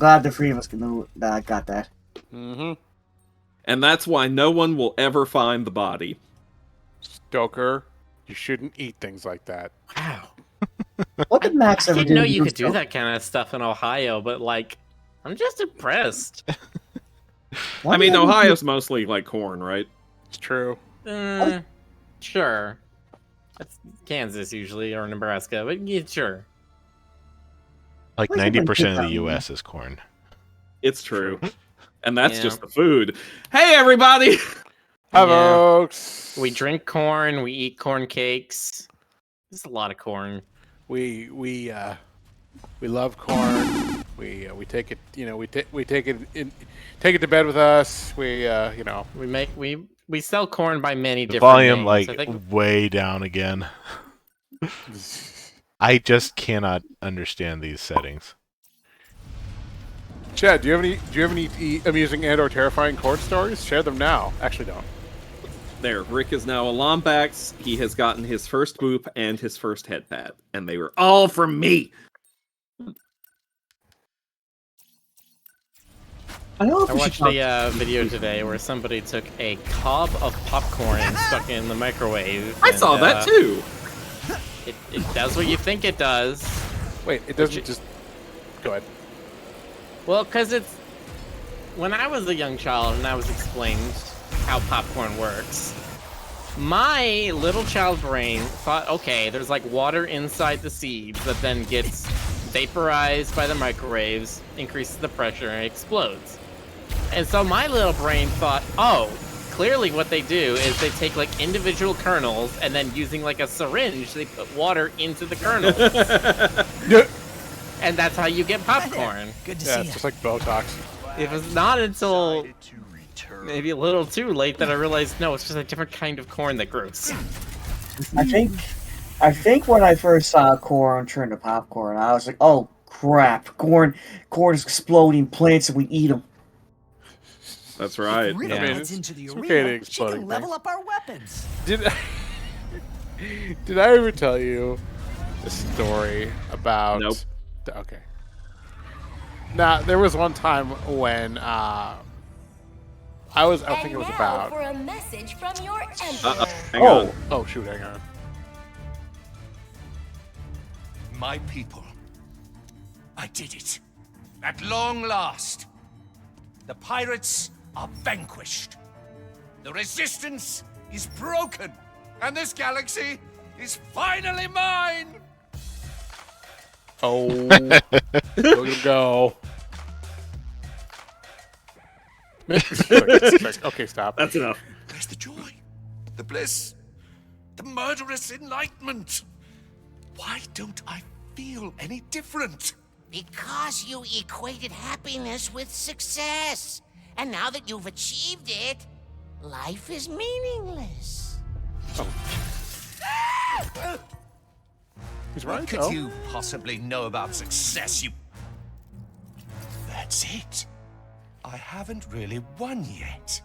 glad the three of us got that. Mm-hmm. And that's why no one will ever find the body. Stoker, you shouldn't eat things like that. Wow. What did Max I ever didn't do? know to you could do Stoker? that kind of stuff in Ohio, but like, I'm just impressed. What I mean, did he do? Ohio's mostly like corn, right? It's true. Sure. That's Kansas usually, or Nebraska, but yeah, sure. Like Where's the 90% of the big U.S. is corn. It's true. And that's Yeah. just the food. Hey, everybody! Hi, Yeah. folks. We drink corn, we eat corn cakes. There's a lot of corn. We love corn. We take it. You know, we take it to bed with us. We sell corn by many The different volume, names. like, I think way down again. I just cannot understand these settings. Chad, do you have any amusing and/or terrifying corn stories? Share them now. Actually, don't. There, Rick is now a Lombax. He has gotten his first boop and his first head pat. And they were all from me! I know if I we should watched talk- the video today where somebody took a cob of popcorn and stuck it in the microwave. I saw that too! It does what you think it does. Wait, it doesn't just. Go ahead. Well, because it's... When I was a young child and I was explained how popcorn works, my little child brain thought, okay, there's like water inside the seeds that then gets vaporized by the microwaves, increases the pressure, and explodes. And so my little brain thought, oh, clearly what they do is they take like individual kernels and then using like a syringe, they put water into the kernels. And that's how you get popcorn. Good to Yeah, see it's you. just like Botox. It was not until maybe a little too late that I realized, no, it's just a different kind of corn that grows. I think when I first saw corn turn to popcorn, I was like, "Oh crap! Corn is exploding plants, and we eat them." That's right. If River Yeah. gets into the It's okay to arena, she exploding can level things. up our weapons. Did I ever tell you a story about? Nope. Okay. Now there was one time when I think it was about. for a message from your Uh-oh. emperor. Hang on. Oh shoot! Hang on. My people. I did it. At long last. The pirates are vanquished. The resistance is broken. And this galaxy is finally mine! Oh, look at him go. Okay, stop. That's enough. Where's the joy? The bliss? The murderous enlightenment? Why don't I feel any different? Because you equated happiness with success. And now that you've achieved it, life is meaningless. He's What right, could though. you possibly know about success, you... That's it. I haven't really won yet.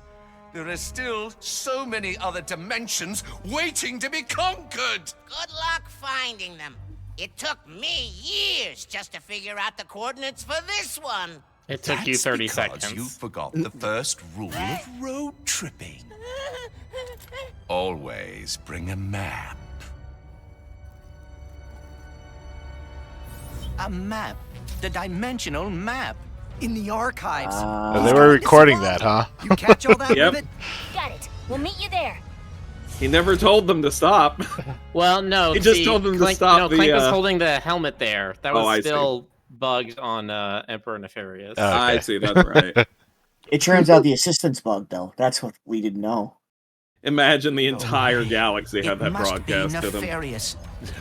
There are still so many other dimensions waiting to be conquered. Good luck finding them. It took me years just to figure out the coordinates for this one. It took you That's 30 because seconds. you forgot the first rule of road tripping. Always bring a map. A map. The dimensional map. In the archives. Oh, they were recording that, huh? You catch all that, Yep. Rivet? Got it. We'll meet you there. He never told them to stop. Well, no, He just see, told them to Clank, stop No, the, Clank was uh, holding the helmet there. That Oh, was I see. still bugged on Emperor Nefarious. Oh. Okay. I see, that's right. It turns out the assistance bug, though. That's what we didn't know. Imagine the entire galaxy had It that must be broadcast to them. nefarious.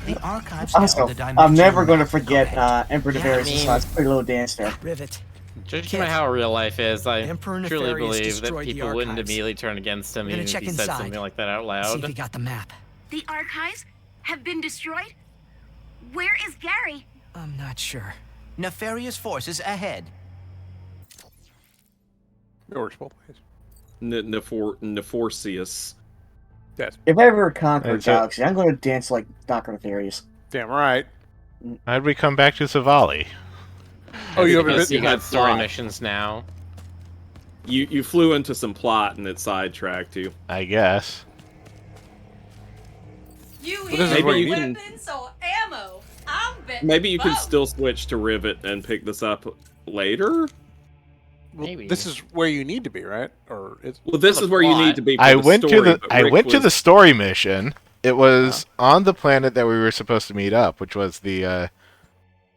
The archives have Also, the dimensional I'm never going to map. forget Go ahead. Emperor Yeah, Nefarious' I mean- last pretty little dance there. Rivet. Judging by how real life is, I Emperor truly Nefarious believe that destroyed the people wouldn't archives. immediately turn against him I'm gonna even if check he said inside. something like that out See if loud. he got the map. The archives have been destroyed? Where is Gary? I'm not sure. Nefarious forces ahead. Yours, both ways. Neforcius. Yes. If I ever conquer a Is it- galaxy, I'm going to dance like Dr. Nefarious. Damn right. How'd we come back to Savali? Oh, you have Because you had got story plot. missions now. You flew into some plot and it sidetracked you. I guess. You this is hear where you weapons or ammo? I'm betting Maybe you can both. still switch to Rivet and pick this up later. Maybe. This is where you need to be, right? Or it's Well, this For the is where you plot. need to be. For I the went story, to the but I Rick went to was- the story mission. It was on the planet that we were supposed to meet up, which was the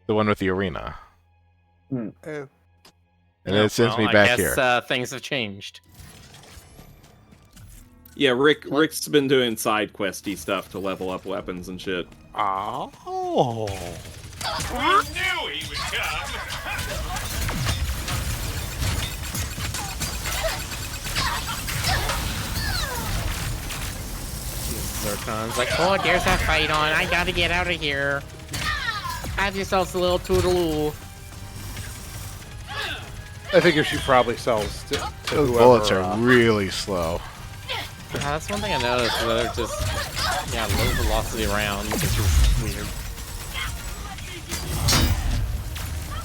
one with the arena. And it sends me back I here. guess things have changed. Yeah, Rick's been doing side questy stuff to level up weapons and shit. oh. I knew he would come. Zircon's like, oh, there's a fight on. I gotta get out of here. Have yourselves a little toodaloo. I think she probably sells to Those whoever, bullets are really slow. That's one thing I noticed. Is that they're just, low velocity rounds, which is weird.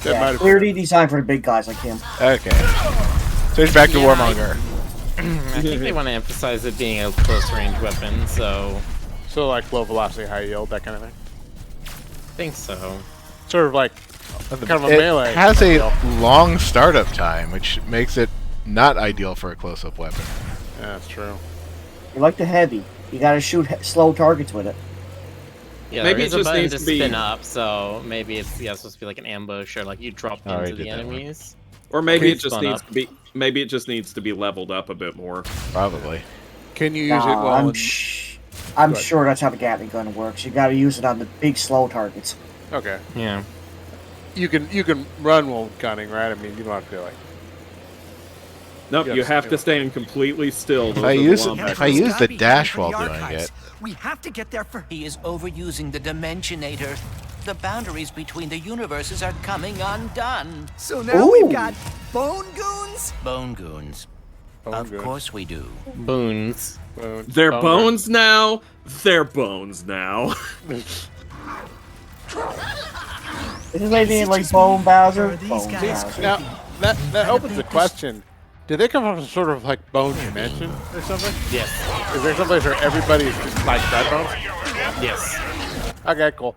That might Yeah, have clearly designed for the big guys like him. Okay. Switch back to Yeah, Warmonger. I think they want to emphasize it being a close range weapon, so so like low velocity, high yield, that kind of thing. I think so. Sort of like kind of a It melee. has a deal. long startup time, which makes it not ideal for a close-up weapon. Yeah, that's true. You like the heavy. You gotta shoot slow targets with it. Yeah, Maybe there it is a just button needs to to be- spin up, so maybe it's supposed to be like an ambush or like you drop I already into the did that one. enemies. Or maybe it Please just spun needs up. to be. Maybe it just needs to be leveled up a bit more. Probably. Can you use it Nah, well? I'm in- I'm Go ahead. sure that's how the Gatling gun works. You gotta use it on the big slow targets. Okay. Yeah. You can run while gunning, right? I mean, you don't have to like. Nope, Yes, you have anyway. to stand completely still. If Those I are the use Lombax. if I use the Gotta be dash for while the doing archives. it, We have to get there for. He is overusing the Dimensionator. The boundaries between the universes are coming undone. So now Ooh. we've got Bone Goons? Bone goons. Bone Of goons. course we do. Boons. They're Boner. bones now. They're bones now. Isn't they being like Bone Bowser? Are these Bone guys Bowser. Now that opens the question: do they come from some sort of like bone dimension or something? Yes. Is there some place where everybody's just like dead bones? Yes. Okay, cool.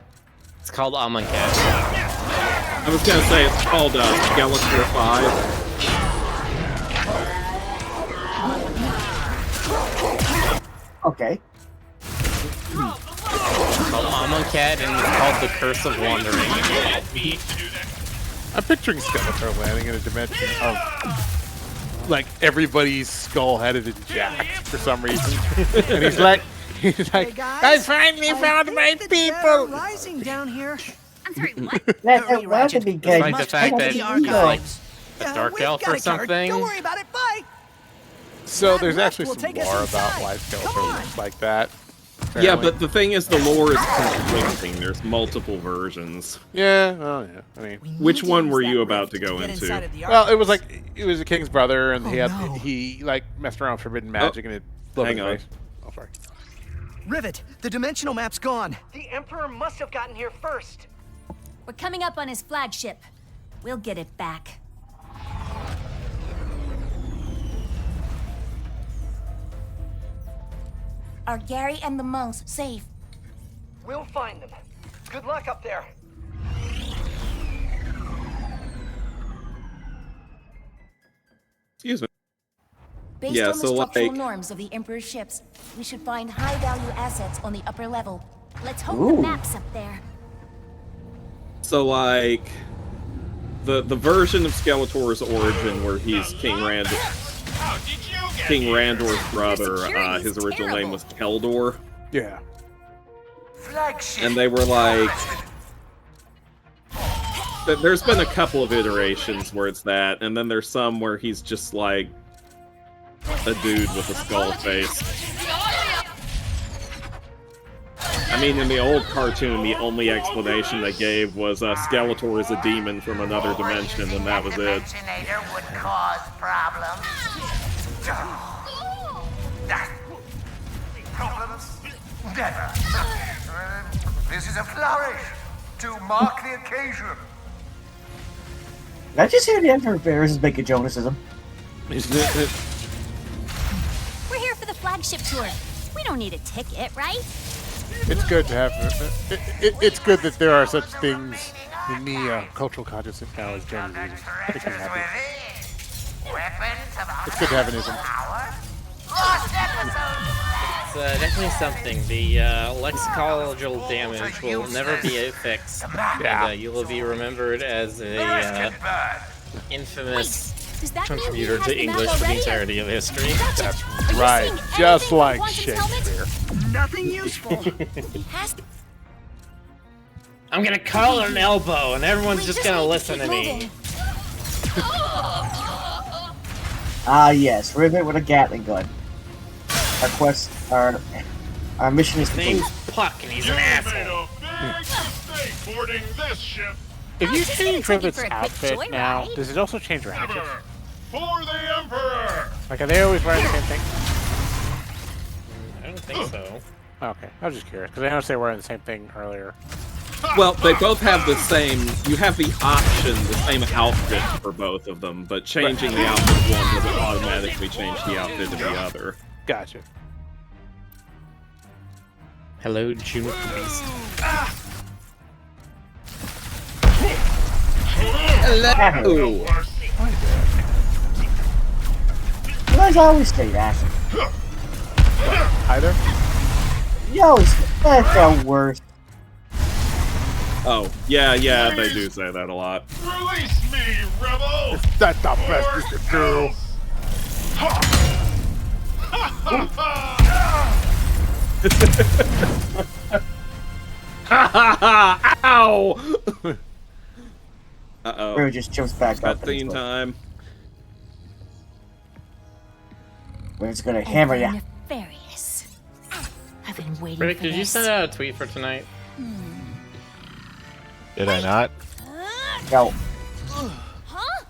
It's called Amonkhet. I was gonna say it's called Skeletor 5. Okay. It's called Amonkhet and it's called the Curse of Wandering. I'm picturing Skeletor landing in a dimension of like everybody's skull-headed and jacked for some reason, and he's like, Hey I guys, finally found my think the dead people. are rising down here. I'm sorry, what? That could be gay. Despite the fact that the he's like archives. a Yeah, dark we've elf got or it covered. something. Don't worry about it. Bye. So there's That actually will some take us lore about inside. why Come Skeletor on. looks like that. Yeah, apparently. but the thing is, the lore is conflicting. There's multiple versions. yeah, well, yeah. I mean, We Which need to one use were that you rift about to go get into? inside of the well, it was archives. like it was a king's brother, and Oh, he had no. he like messed around with forbidden magic, and it blew hang his on. face. Oh, sorry. Rivet, the dimensional map's gone. The Emperor must have gotten here first. We're coming up on his flagship. We'll get it back. Are Gary and the monks safe? We'll find them. Good luck up there. Excuse me. Based Yeah, on the so, structural like- norms of the Emperor's ships, we should find high-value assets on the upper level. Let's hope Ooh. the map's up there. So like the version of Skeletor's origin where he's King Randor's brother, security's his original name terrible. was Keldor, Yeah. and they were like there's been a couple of iterations where it's that, and then there's some where he's just like a dude with a skull face. I mean, in the old cartoon, the only explanation they gave was Skeletor is a demon from another dimension, and that was it. Dimensionator would cause problems. Problems? Never. This is a flourish to mark the occasion. Did I just hear the Emperor Bears is making Jonasism? We're here for the flagship tour. We don't need a ticket, right? It's good to have. It's good that there are such things in the cultural consciousness now as Jonasism. Makes me happy. It's good to have an ism. It's definitely something. The lexical damage will never be fixed. Yeah. And, you will be remembered as a infamous Does that mean he contributor has to the map English for the already? entirety of history. That's Are you right. seeing Just anything like from Quantum's helmet? Shakespeare. Nothing useful. He has to. I'm gonna call it an elbow, and everyone's We just just gonna need listen to to keep me. moving. Ah, yes, Rivet with a Gatling gun. Our quest, our mission is His complete. name's Puck, and he's an asshole. If you just gonna change take you Rivet's for a quick outfit now, joyride. does it also change her hatchet? For the Emperor! Like, are they always wearing the same thing? I don't think so. Okay, I was just curious because I noticed they were wearing the same thing earlier. Well, they both have the same. You have the option, the same outfit for both of them, but changing the outfit of one doesn't automatically change the outfit of the other. Gotcha. Hello, Juniper Beast. Hello. You guys always say that. Either? You always that's the worst. Oh, yeah, they do say that a lot. Release me, rebel! That's the best you could do. Ow! Uh-oh. Rivet just jumps back up. Cutscene time. When it's gonna hammer ya. Nefarious. I've been waiting Rick, for did you this. send out a tweet for tonight? Did I not? No. Huh?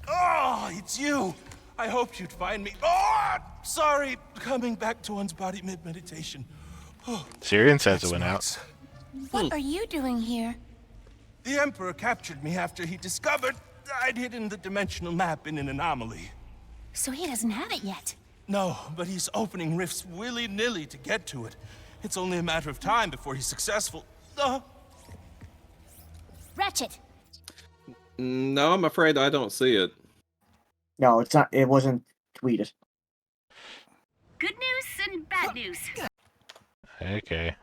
Oh, it's you! I hoped you'd find me. Oh, sorry, coming back to one's body mid-meditation. Oh, Syrian says it went out. What are you doing here? the Emperor captured me after he discovered I'd hidden the dimensional map in an anomaly. So he doesn't have it yet. No, but he's opening rifts willy-nilly to get to it. It's only a matter of time before he's successful. Ratchet. No, I'm afraid I don't see it. No, it's not. It wasn't tweeted. Good news and bad news. Okay.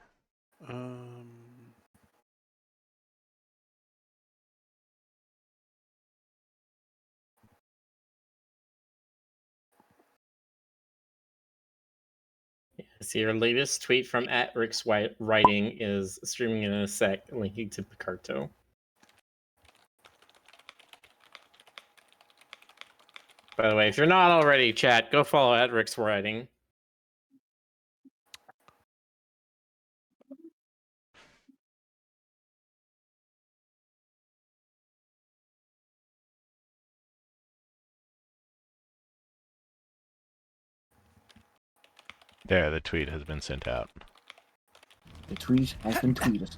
See, your latest tweet from @RicksWriting is streaming in a sec, linking to Picarto. By the way, if you're not already, chat, go follow @RicksWriting. There, the tweet has been sent out. The tweet has been tweeted.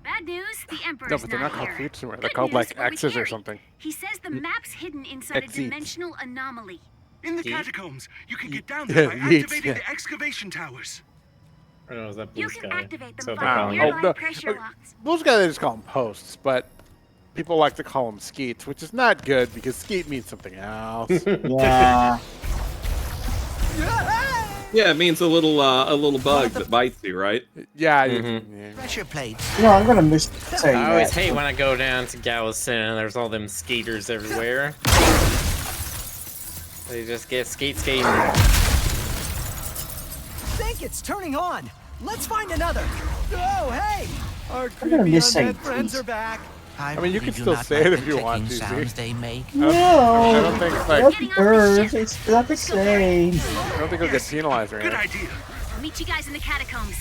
Bad news, the Emperor's No, but they're not not called here. tweets anymore. They're Good called news, like only X's or Harry. something. He says the map's hidden inside a Exeats. dimensional anomaly. In the Yeet. catacombs, you can get down there by Yeet, activating yeah. the excavation towers. Or no, is that Blue You Sky? can activate them So they're via calling Oh, nearby no. pressure locks. Those guys, they just call them posts, but people like to call them skeets, which is not good because skeet means something else. Yeah. Yeah, it means a little bug that bites you, right? Yeah. Mm-hmm. yeah. Pressure plates. You know, I'm gonna miss saying I always that. hate when I go down to Galveston and there's all them skaters everywhere. They just get skating. Think it's turning on. Let's find another. Oh, hey! Our I'm gonna creepy miss saying undead friends please. are back. I mean, you really can do still not say like it the if you want clicking to, sounds see. they make. No, I don't think it's like. that's Earth. It's not the same. I don't think it'll get penalized or anything. idea. I'll meet you guys in the catacombs.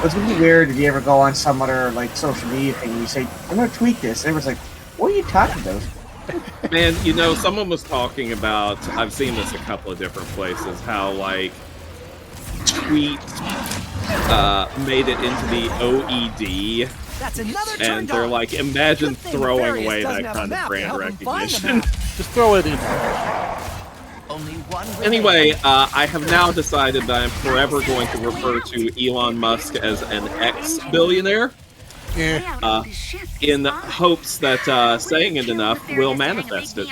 It's gonna be weird if you ever go on some other like social media thing and you say, "I'm gonna tweet this," and everyone's like, "What are you talking about?" Man, you know, someone was talking about, I've seen this a couple of different places, how, like, tweet made it into the OED. That's another turn And they're dog. like, imagine Good thing throwing Nefarious away doesn't that have a kind of map to brand help him find the recognition. map. Just throw it in. Only one Anyway, I have now decided that I'm forever going to refer to Elon Musk as an ex-billionaire. In hopes that saying it enough will manifest it.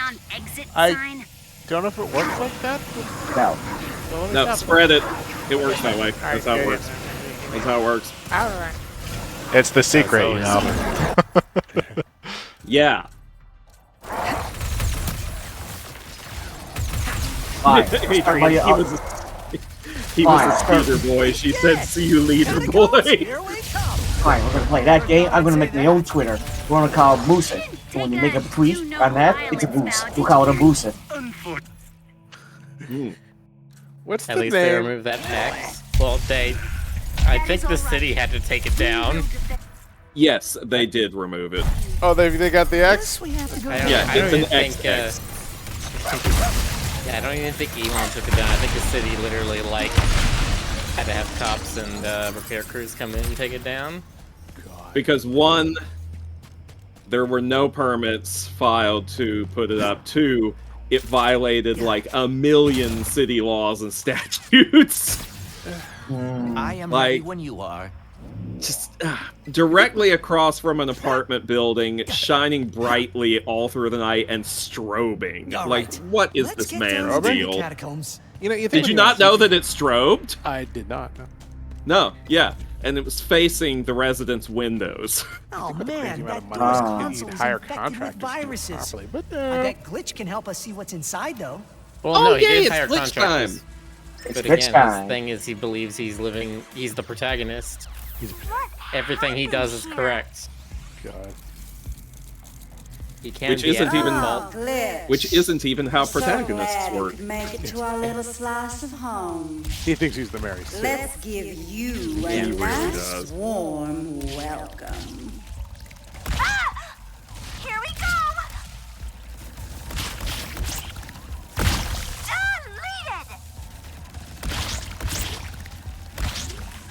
I don't know if it works like that. No. No, spread it. It works that way. That's how it works. That's how it works. Alright. It's the secret, you know. Yeah. Adrian, he was a skater boy. She said, "See you later, boy." Fine, we're gonna play that game. I'm gonna make my own Twitter. We're gonna call it Boost. So when you make a tweet on that, it's a boost. We'll call it a boost. What's At the least they name? removed that X. Well, I think the city had to take it down. Yes, they did remove it. Oh, they got the X? Yeah, I don't it's an even think, XX. yeah, I don't even think Elon took it down. I think the city literally, like, had to have cops and repair crews come in and take it down. Because one, there were no permits filed to put it up. Two, it violated like 1 million city laws and statutes. I am Like- ready when you are. Just directly across from an apartment building, shining brightly all through the night and strobing. All Like, right. what is Let's this get man's down to the deal? catacombs. You know, Did you not know that it strobed? I did not know. No, yeah. And it was facing the residents' windows. Oh man, Crazy amount that of money Mars you console need is higher infected with contractors to do it viruses. properly, but, I bet Glitch can help us see what's inside, though. Well, Oh, no, he yay, did it's hire glitch contractors. time. It's But glitch again, time. his thing is he believes he's the protagonist. Everything he does is correct. God. He can't Which be isn't at even fault. which isn't even how So protagonists glad you work. could make it to our little slice of home. He thinks he's the Mary Sue. Let's give you He a really nice, does. warm welcome. Here we go! Deleted!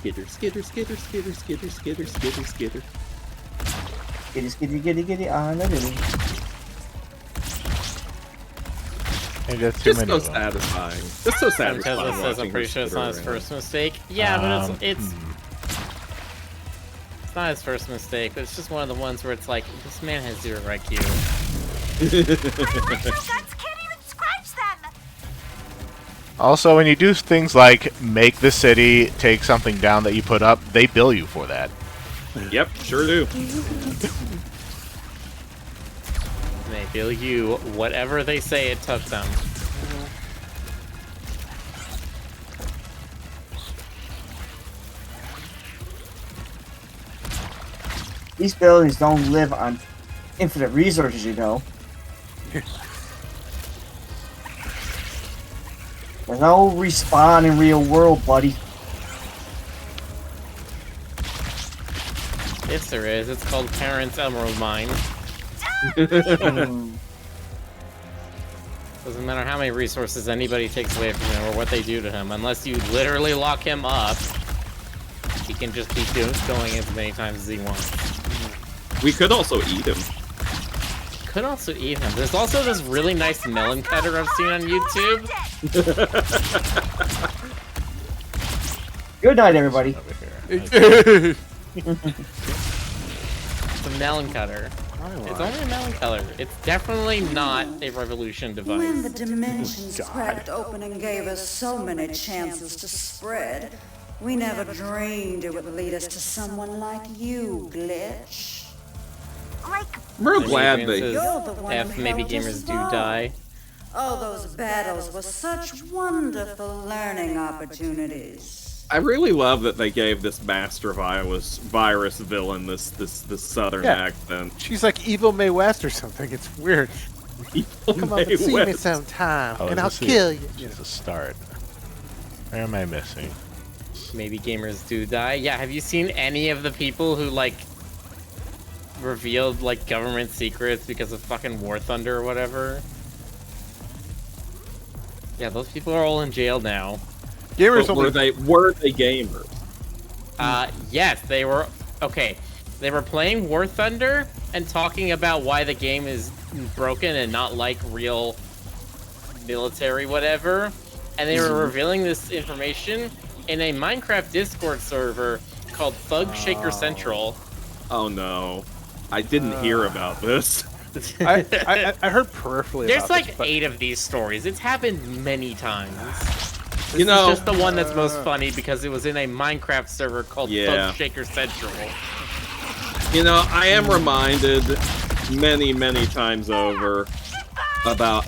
Skitter, skitter, skitter, skitter, skitter, skitter, skitter, skitter. Giddy, on the little. And just too Just many so of them. satisfying. Just so satisfying. Tesla says, I'm watching pretty this sure it's not his skitter around. first mistake. Yeah, but it's not his first mistake, but it's just one of the ones where it's like, this man has 0 IQ. Guts can't even scratch them! Also, when you do things like make the city take something down that you put up, they bill you for that. Yep, sure do. They bill you whatever they say it took them. These buildings don't live on infinite resources, you know. There's no respawn in real world, buddy. Yes, there is. It's called Parents Emerald Mine. Mm. Doesn't matter how many resources anybody takes away from him or what they do to him, unless you literally lock him up, he can just keep going as many times as he wants. We could also eat him. Could also eat him. There's also this really nice melon cutter I've seen on YouTube. Good night, everybody. It's a melon cutter. It's only a melon cutter. It's definitely not a revolution device. When the dimensions cracked open and gave us so many chances to spread, we never dreamed it would lead us to someone like you, Glitch. I'm real glad Says, they. You're the one F, who maybe helped us gamers do evolve. die. Oh, those battles were such wonderful learning opportunities. I really love that they gave this master virus villain this southern Yeah. accent. She's like Evil Mae West or something. It's weird. Come on, Mae see me West. sometime, Oh, and is I'll this kill you. It's a start. Where am I missing? Maybe gamers do die. Yeah, have you seen any of the people who, like, revealed, like, government secrets because of fucking War Thunder or whatever? Yeah, those people are all in jail now. Gamers But only. were they gamers? Yes, they were... Okay, they were playing War Thunder and talking about why the game is broken and not like real military whatever. And they were revealing this information in a Minecraft Discord server called Thug Shaker Central. Oh no. I didn't hear about this. I heard peripherally There's about like this, but 8 of these stories. It's happened many times. This You know, is just the one that's most funny because it was in a Minecraft server called Thug Shaker Central. You know, I am reminded many, many times over about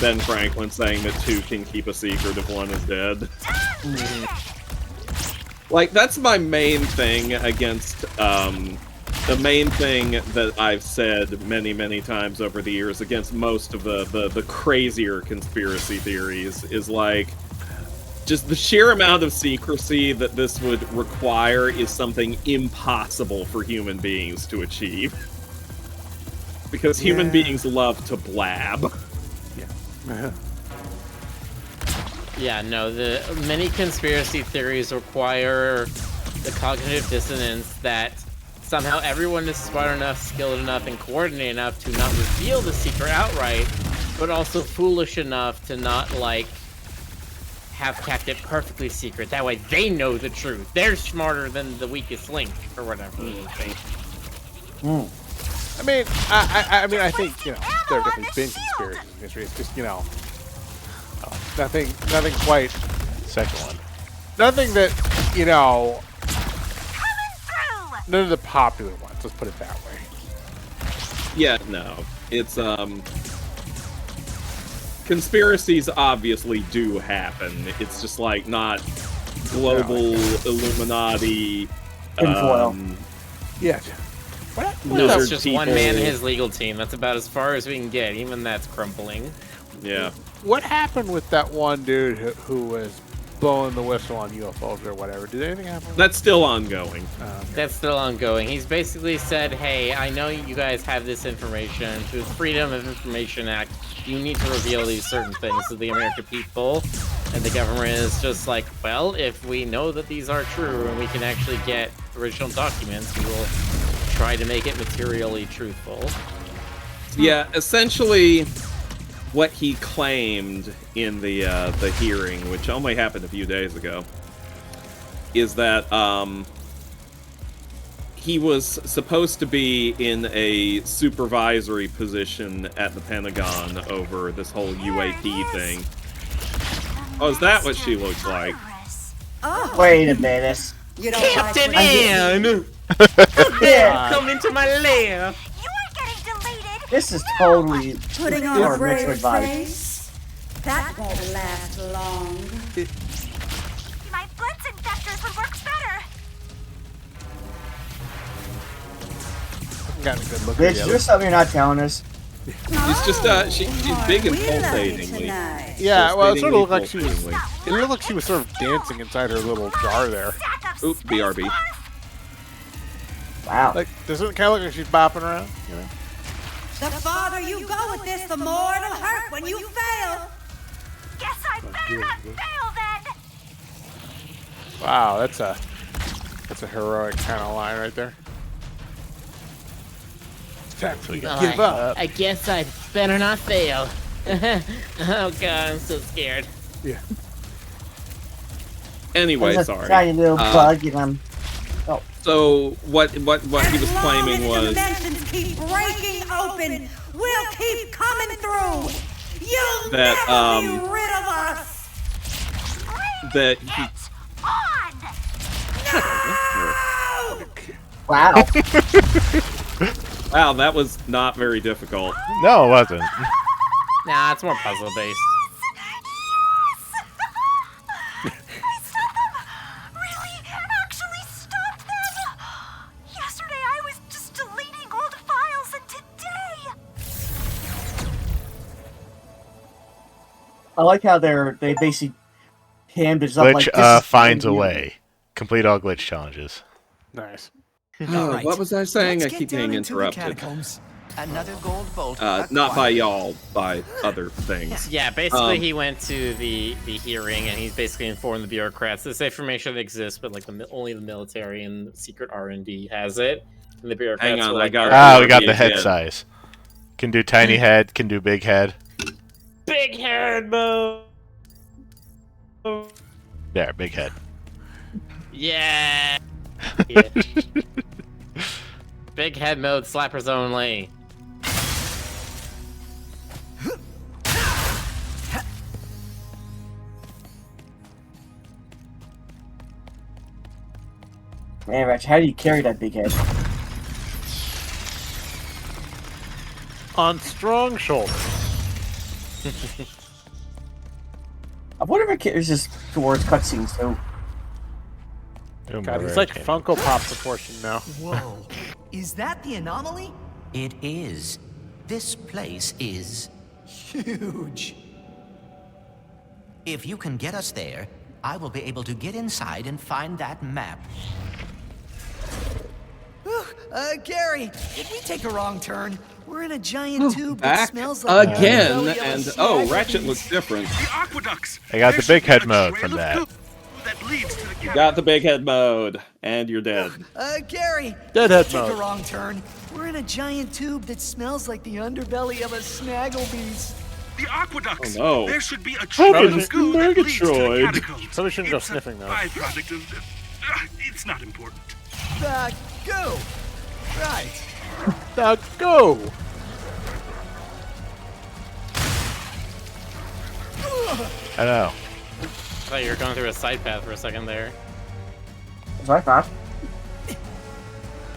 Ben Franklin saying that 2 can keep a secret if 1 is dead. Like, that's my main thing against, the main thing that I've said many, many times over the years against most of the crazier conspiracy theories is, like, just the sheer amount of secrecy that this would require is something impossible for human beings to achieve. Because human beings love to blab. Yeah, no, the many conspiracy theories require the cognitive dissonance that somehow everyone is smart enough, skilled enough, and coordinated enough to not reveal the secret outright, but also foolish enough to not, like, have kept it perfectly secret. That way they know the truth. They're smarter than the weakest link, or whatever. I mean, I think, you know, there have definitely been conspiracies in history. It's just, you know, nothing quite. Second one. Nothing that, you know, none of the popular ones, let's put it that way. Yeah, no. It's, conspiracies obviously do happen. It's just, like, not global Illuminati, yeah. No, that's just one man and his legal team. That's about as far as we can get. Even that's crumbling. Yeah. What happened with that one dude who was blowing the whistle on UFOs or whatever? Did anything happen? That's still ongoing. That's still ongoing. He's basically said, hey, I know you guys have this information. Through the Freedom of Information Act, you need to reveal these certain things to the American people. And the government is just like, well, if we know that these are true and we can actually get original documents, we will try to make it materially truthful. Yeah, essentially, what he claimed in the hearing, which only happened a few days ago, is that he was supposed to be in a supervisory position at the Pentagon over this whole UAP thing. Oh, is that what she looks like? Oh. Wait a minute. You don't Captain like Ann! Yeah. Come into my lair! This is totally Putting on a our brave Richard vibe. face? That won't last long. My blitz infectors would work better. Got a good look Bitch, is there something you're not telling us? It's just, she's big and pulsating. Yeah, well, it sort of looked like she was. It looked like she was sort of dancing inside her little jar there. Oop, BRB. Wow. Like, doesn't it kind of look like she's bopping around? You know? The farther you go with this, the more it'll hurt when you fail. Guess I better not fail then. Wow, that's a heroic kind of line right there. It's time for you to give up. I guess I better not fail. Oh god, I'm so scared. Yeah. Anyway, There's a sorry. tiny little bug in them. Oh. So what he was claiming Dimensions keep breaking open. We'll keep coming through. You'll that never be rid of us. that he, Wow. wow, that was not very difficult. No, it wasn't. Nah, it's more puzzle based. I like how they basically hammed it up like Glitch this. finds a way. Complete all glitch challenges. Nice. What was I saying? I keep getting into the interrupted. catacombs. Another gold bolt. Not by y'all, by other things. Yeah, basically he went to the hearing and he's basically informed the bureaucrats this information exists, but like only the military and secret R&D has it. And the bureaucrats Hang on, were like, I got we got the head again. size. Can do tiny head, can do big head. big head mode. There, big head. Yeah. Yeah. Big head mode, slappers only. Man, Ratchet, how do you carry that big head? On strong shoulders. I wonder if it carries this towards cutscenes too. God, he's like Funko Pop proportion now. Whoa. Is that the anomaly? It is. This place is huge. If you can get us there, I will be able to get inside and find that map. Gary, did we take a wrong turn? We're in a giant tube that Back smells like again, and oh, Ratchet looks different. The aqueducts. I got the big head mode from that. That leads to the You got the big head mode, and you're dead. Gary, Deadhead did we take mode. a wrong turn? We're in a giant tube that smells like the underbelly of a snagglebeast. The aqueducts. Oh no. There should be a Heavens, goo that leads to the Murgatroyd. catacombs. Probably shouldn't go It's sniffing a though. byproduct of. It's not important. The goo. Right. Now go! I know. I thought you were going through a side path for a second there. That's what I thought.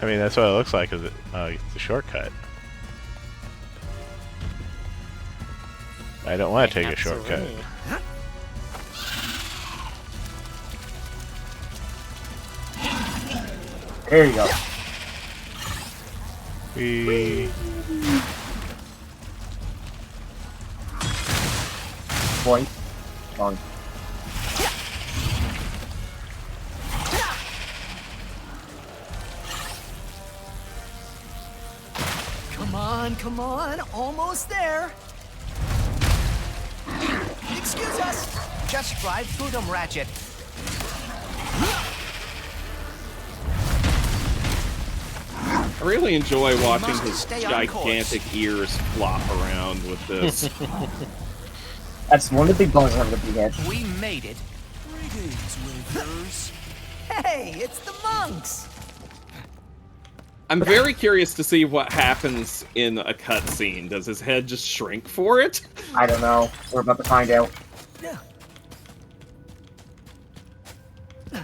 I mean, that's what it looks like. Is it? It's a shortcut. I don't want to take a shortcut. There you go. Boy. Wrong. Come on, almost there. Excuse us. Just drive through them, Ratchet. I really enjoy watching must his stay on gigantic ears flop around with this. That's one of the big bones of the big head. We made it. Greetings, wafers. Hey, it's the monks. I'm very curious to see what happens in a cutscene. Does his head just shrink for it? I don't know. We're about to find out.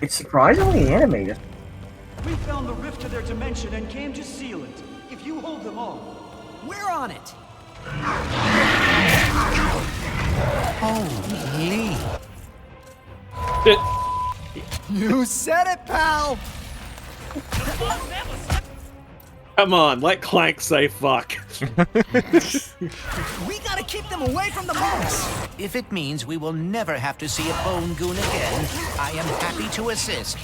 It's surprisingly animated. We found the rift to their dimension and came to seal it. If you hold them all, we're on it. Holy. You said it, pal. Come on, let Clank say fuck. We gotta keep them away from the monks. If it means we will never have to see a bone goon again, I am happy to assist.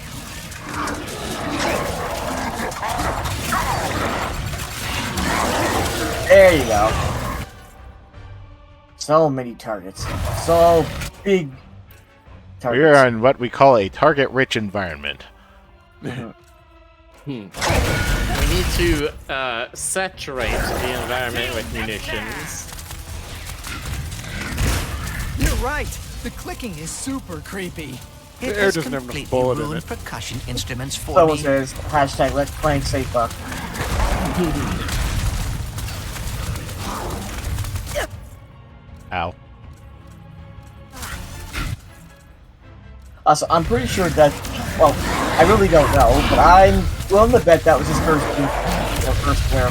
There you go. So many targets. So big targets. We're on what we call a target-rich environment. We need to saturate the environment with munitions. You're right. The clicking is super creepy. It air has doesn't have enough completely bullet in ruined it. percussion instruments for Someone me. says hashtag let's Clank say fuck. Ow. Also, I'm pretty sure that, well, I really don't know, but I'm willing to bet that was his first first clear.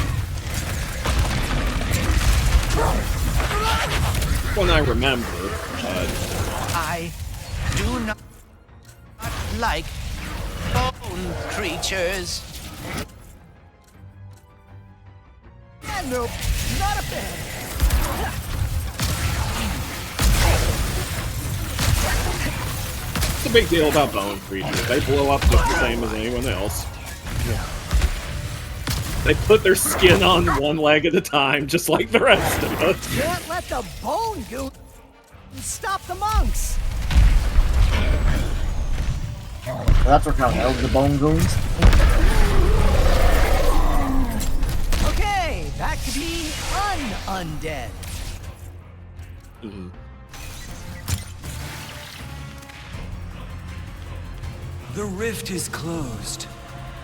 When I remember, I do not like bone creatures. Nope, not a fan. what's the big deal about bone creatures? They blow up just the same as anyone else. They put their skin on one leg at a time, just like the rest of us. Can't let the bone goon stop the monks. Well, that's what kind of the bone goons. Okay, back to being undead. The rift is closed.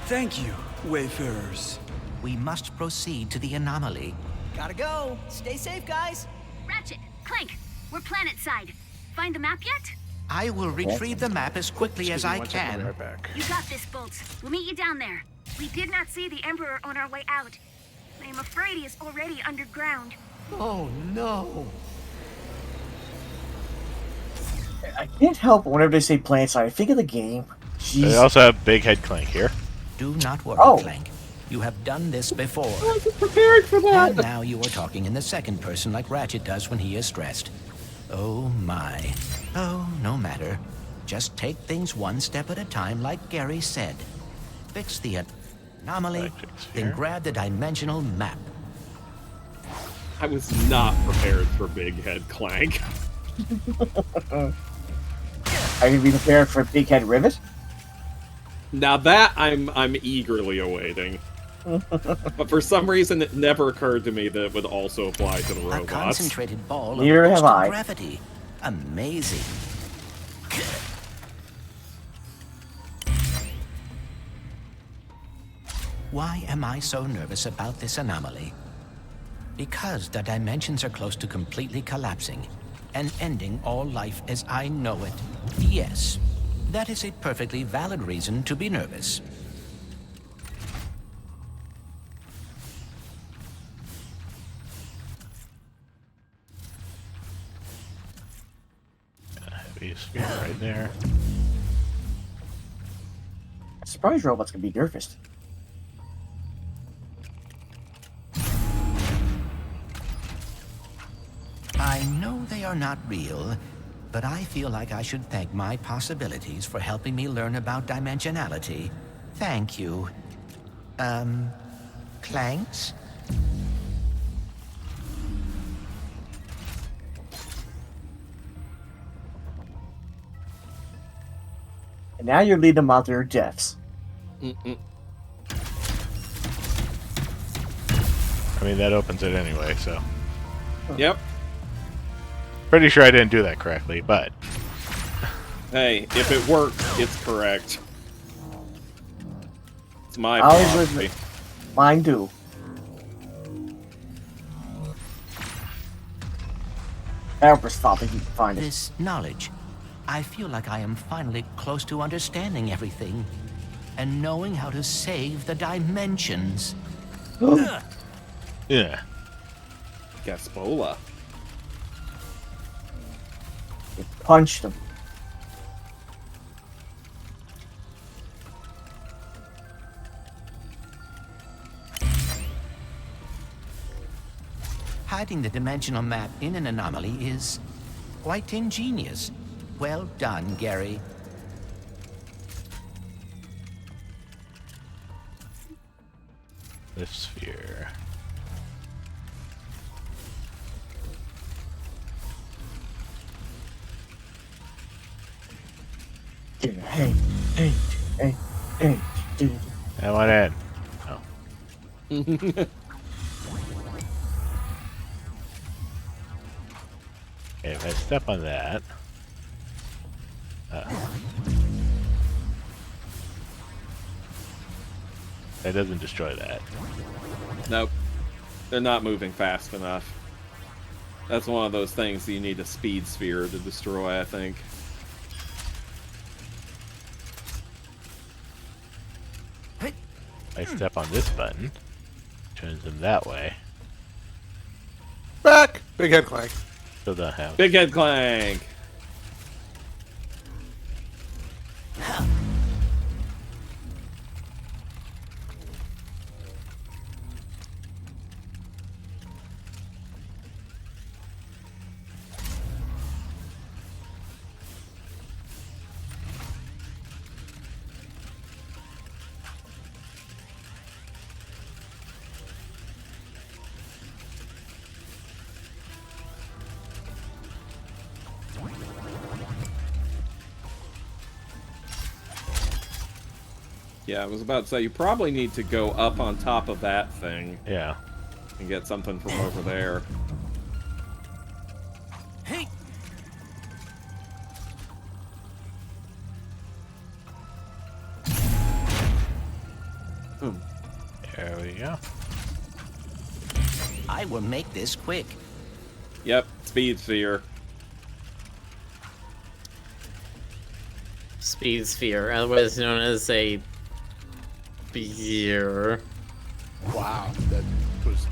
Thank you, wayfarers. We must proceed to the anomaly. Gotta go. Stay safe, guys. Ratchet, Clank, we're planet side. Find the map yet? I will retrieve the map as quickly as I can. You got this, Bolts. We'll meet you down there. We did not see the Emperor on our way out. I am afraid he is already underground. Oh no. I can't help but whenever they say planet side, I think of the game. Jeez. They also have Big Head Clank here. Do not worry, Oh. Clank. You have done this before. I wasn't prepared for that. And now you are talking in the second person like Ratchet does when he is stressed. Oh my. Oh, no matter. Just take things one step at a time like Gary said. Fix the anomaly, then grab the dimensional map. I was not prepared for Big Head Clank. Are you be prepared for Big Head Rivet? Now that I'm eagerly awaiting. But for some reason, it never occurred to me that it would also apply to the A robots. concentrated ball Neither of have constant I. gravity. Amazing. Why am I so nervous about this anomaly? Because the dimensions are close to completely collapsing and ending all life as I know it. Yes, that is a perfectly valid reason to be nervous. Heavy sphere right there. Surprise robots can be nerfed. I know they are not real, but I feel like I should thank my possibilities for helping me learn about dimensionality. Thank you. Clanks? And now you're leading them out to their deaths. I mean, that opens it anyway, so. Yep. Pretty sure I didn't do that correctly, but. Hey, if it works, it's correct. It's my Always philosophy. with mine do. Empress thought that you could find it. This knowledge. I feel like I am finally close to understanding everything and knowing how to save the dimensions. Yeah. Gaspola. You punched him. Hiding the dimensional map in an anomaly is quite ingenious. Well done, Gary. This sphere. Hey, dude. I went in. Oh. Okay, if I step on that. That doesn't destroy that. Nope. They're not moving fast enough. That's one of those things that you need a speed sphere to destroy, I think. I step on this button, turns them that way. Back! Big Head Clank. Still don't have. Big Head Clank! Yeah, I was about to say, you probably need to go up on top of that thing. Yeah. And get something from over there. Hey! Boom. There we go. I will make this quick. Yep, speed sphere. Speed sphere, otherwise known as a beer. Wow, that was.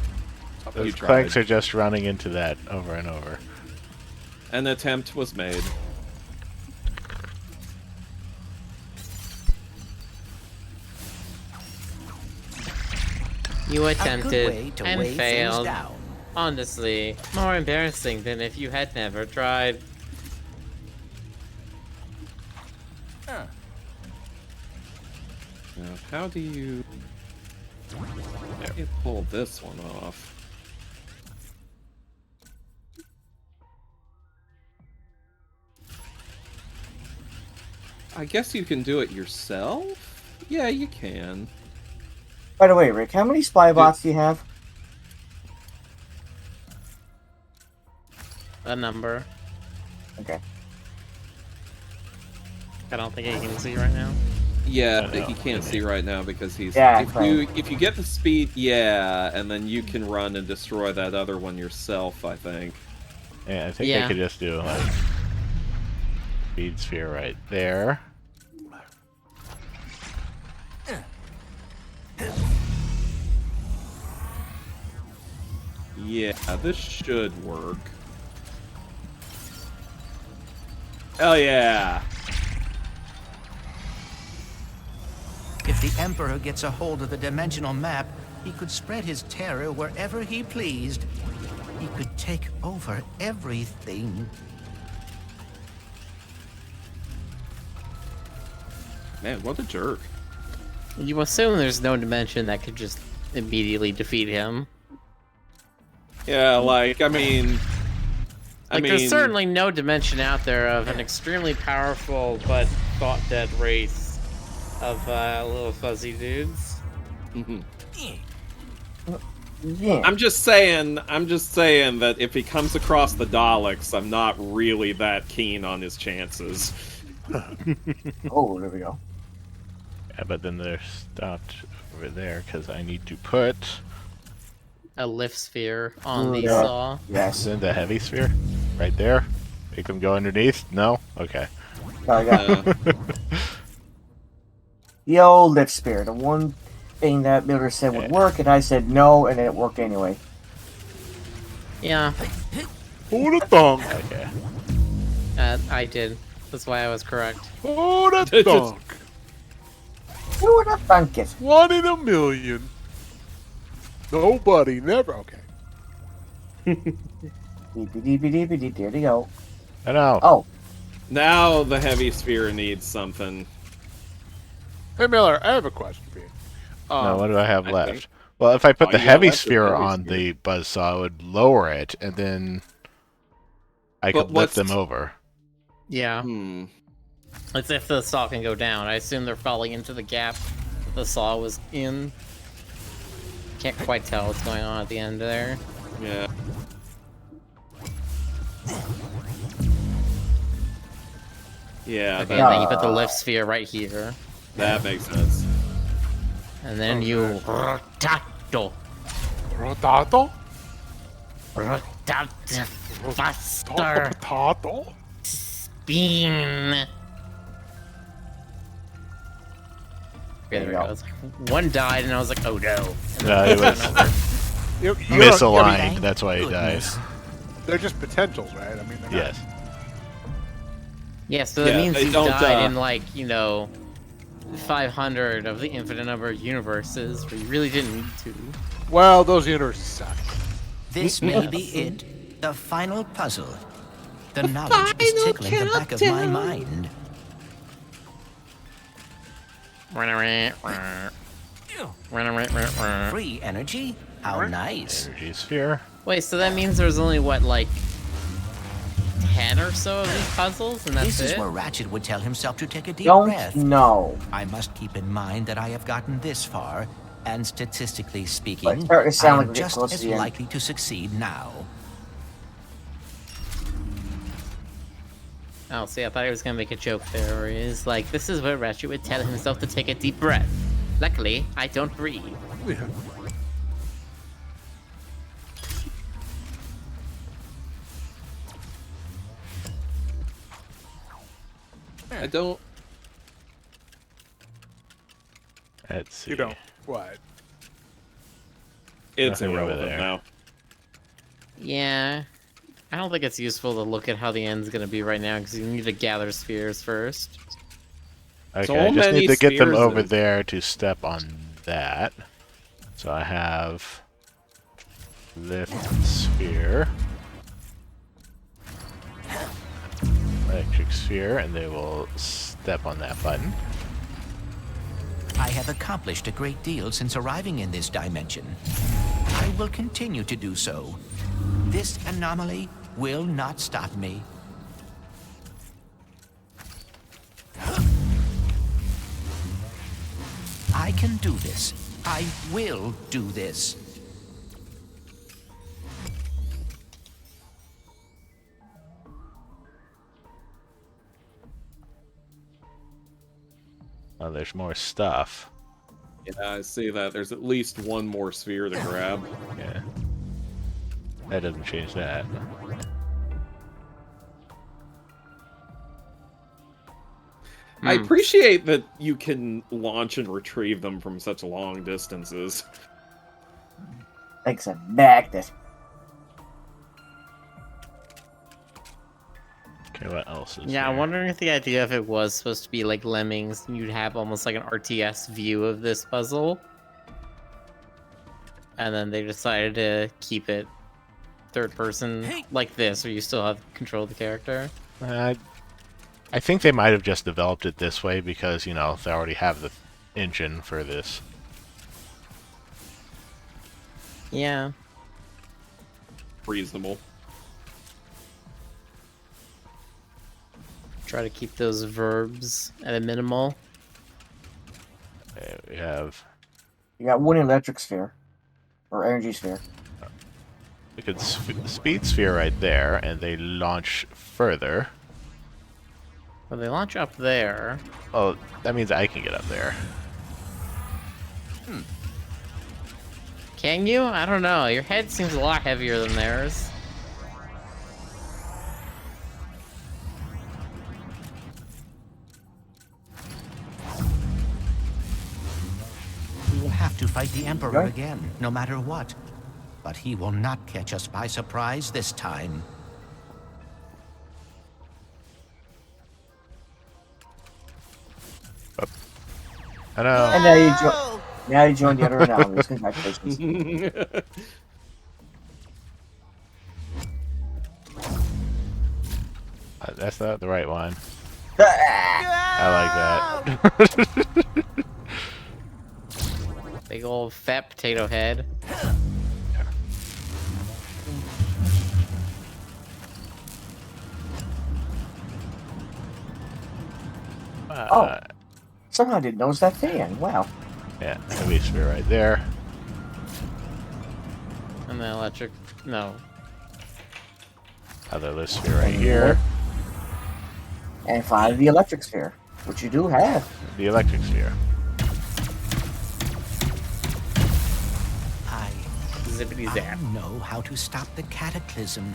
Those clanks are just running into that over and over. An attempt was made. You attempted way to and weigh things failed. down. Honestly, more embarrassing than if you had never tried. Now, how do you pull this one off? I guess you can do it yourself? Yeah, you can. By the way, Rick, how many spy bots do you have? A number. Okay. I don't think I can see right now. Yeah, he can't see right now because he's. Yeah, if you get the speed, yeah, and then you can run and destroy that other one yourself. I think. Yeah, I think they could just do like speed sphere right there. Yeah, this should work. Hell yeah! If the Emperor gets a hold of the dimensional map, he could spread his terror wherever he pleased. He could take over everything. Man, what a jerk. You assume there's no dimension that could just immediately defeat him. Yeah, like, I mean... There's certainly no dimension out there of an extremely powerful but thought-dead race of little fuzzy dudes. Yeah. I'm just saying that if he comes across the Daleks, I'm not really that keen on his chances. Oh, there we go. Yeah, but then they're stopped over there because I need to put a lift sphere on the saw. Yes. Then the heavy sphere right there. Make them go underneath. No. Okay. I got the old lift sphere, the one thing that Miller said would work, and I said no, and then it worked anyway. Yeah. Who the thunk? Okay. I did. That's why I was correct. Who the thunk? Who the thunk it? 1 in a million. Nobody, never. Okay. There they go. I know. Oh. Now the heavy sphere needs something. Hey Miller, I have a question for you. Now, what do I have left? Well, if I put the you got heavy left the sphere heavy on sphere. the buzzsaw, it would lower it, and then I could lift them over. Yeah. It's if the saw can go down. I assume they're falling into the gap the saw was in. Can't quite tell what's going on at the end there. Yeah. Yeah. Okay, then you put the lift sphere right here. That makes sense. And then you rotato. Rotato? Rotate faster. Potato? Spin. Okay, there it goes. One died, and I was like, oh no. No, it was misaligned. That's why he died. They're just potentials, right? I mean, Yes. Yeah, so that means they you don't, died in, like, 500 of the infinite number of universes where you really didn't need to. Well, those universes suck. This may be it. The final puzzle. The knowledge is tickling the back of my mind. Free energy? How nice. Energy sphere. Wait, so that means there's only, what, like 10 or so of these puzzles, and that's This it? is where Ratchet would tell himself to take a deep Don't breath. know. I must keep in mind that I have gotten this far, and statistically But it's speaking, starting to sound I like am we're getting just close to as the end. likely to succeed now. Oh, see, I thought he was gonna make a joke there, where he's like, this is where Ratchet would tell himself to take a deep breath. Luckily, I don't breathe. I don't. Let's see. You don't. What? It's Nothing over irrelevant there. now. Yeah. I don't think it's useful to look at how the end's gonna be right now, because you need to gather spheres first. Okay, So I just many need to get them spheres over and- there to step on that. So I have lift sphere, electric sphere, and they will step on that button. I have accomplished a great deal since arriving in this dimension. I will continue to do so. This anomaly will not stop me. I can do this. I will do this. Oh, there's more stuff. Yeah, I see that. There's at least one more sphere to grab. Yeah. That doesn't change that. I appreciate that you can launch and retrieve them from such long distances. Like a magnet. Okay, what else is Yeah, I'm there? wondering if the idea of it was supposed to be like Lemmings, and you'd have almost like an RTS view of this puzzle. And then they decided to keep it third person like this, where you still have control of the character. I think they might have just developed it this way because, you know, they already have the engine for this. Yeah. Reasonable. Try to keep those verbs at a minimal. Okay, we have... You got one electric sphere. Or energy sphere. We could speed sphere right there, and they launch further. Well, they launch up there. Oh, that means I can get up there. Can you? I don't know. Your head seems a lot heavier than theirs. We will have to fight the Emperor again, no matter what. But he will not catch us by surprise this time. Hello. And now you join the other anomalies. Congratulations. That's not the right one. I like that. Big old fat potato head. Oh. Somehow I didn't notice that fan. Wow. Yeah, heavy sphere right there. And the electric... No. Other lift sphere right here. And finally the electric sphere, which you do have. The electric sphere. Zippity zap. I know how to stop the cataclysm.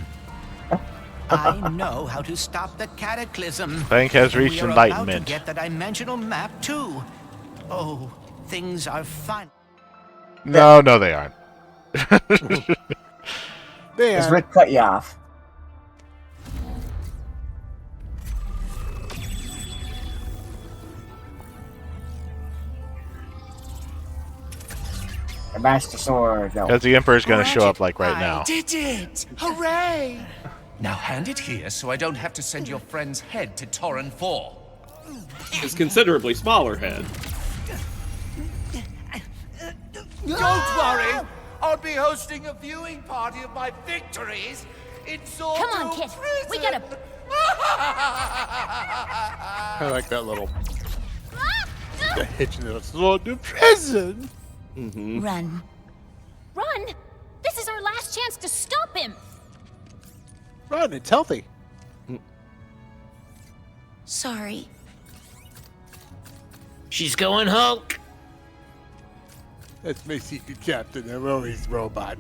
I know how to stop the cataclysm. Clank has And reached we are about enlightenment. to get the dimensional map too. Oh, things are fine. No, no, they aren't. Because Rick cut you off. The Master Sword. No. Because the Emperor's going to show up like right now. Did it! Hooray! Now hand it here so I don't have to send your friend's head to Torren 4. His considerably smaller head. Don't worry! I'll be hosting a viewing party of my victories in Zordo Come on, kid. We gotta I like that little the hitch in the road to prison. Run. Run! This is our last chance to stop him! Run, it's healthy. Sorry. She's going Hulk. That's my secret captain, Aurora's robot.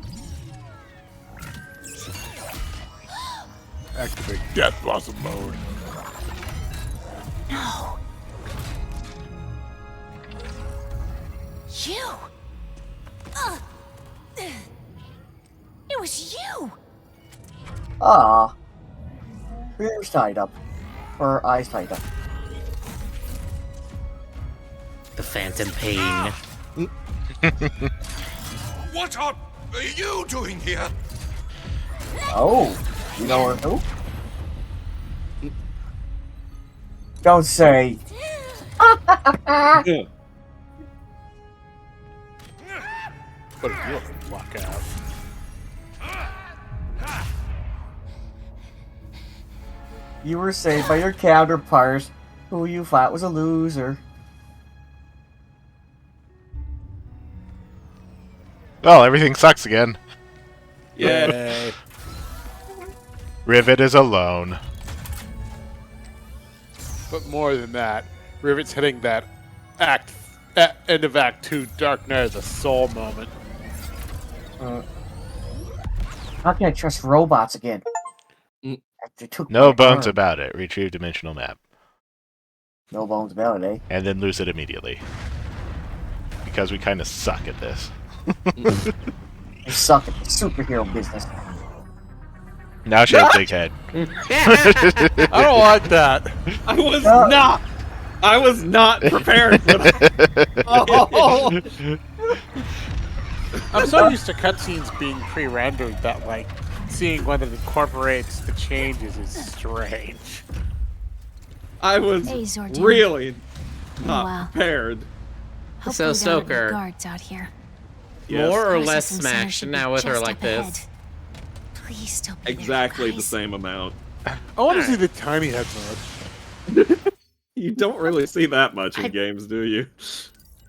Activate Death Blossom mode. No. You. It was you. Ah. Ears tied up. Or eyes tied up. The phantom pain. What are you doing here? Oh. You know who? Don't say. Yeah. But if you walk out. You were saved by your counterparts, who you thought was a loser. Well, everything sucks again. Yeah. Rivet is alone. But more than that, Rivet's hitting that end of Act 2 Dark Night of the Soul moment. How can I trust robots again? They took No my bones arm. about it. Retrieve dimensional map. No bones about it, eh? And then lose it immediately. Because we kind of suck at this. You suck at the superhero business. Now she has a big head. I don't like that. I was not prepared for that. Oh. I'm so used to cutscenes being pre-rendered that, like, seeing when it incorporates the changes is strange. I was Hey, Zordon. really Wow. not prepared. Hopefully So, there aren't Stoker. any guards out here. Yes. More or Forces less and smash sinners should now be with her just like up ahead. this. Please still be Exactly there, the guys. same amount. I want to see the tiny head mode. You don't really see that much in games, do you?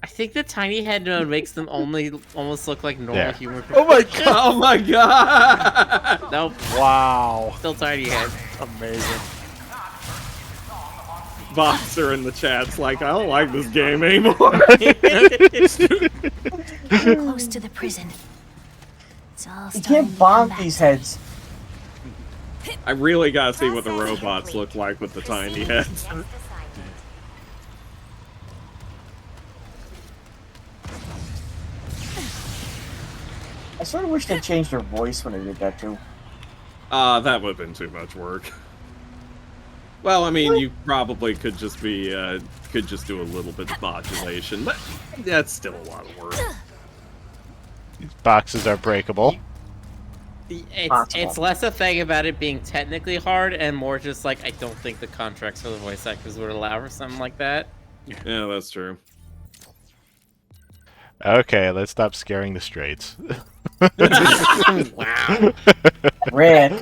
I think the tiny head mode makes them almost look like normal There. human. Oh my god! Oh my god! Nope. Wow. Still tiny head. Amazing. Boxer in the chat's like, I don't like this game anymore. Close to the prison. It's all You starting can't to come bonk back. these heads. I really gotta see what the robots look like with the tiny heads. I sort of wish they changed their voice when they did that too. That would have been too much work. Well, I mean, you probably could just be, could just do a little bit of modulation, but that's still a lot of work. These boxes are breakable. It's less a thing about it being technically hard and more just like I don't think the contracts for the voice actors would allow for something like that. Yeah, that's true. Okay, let's stop scaring the straights. Wow. Red.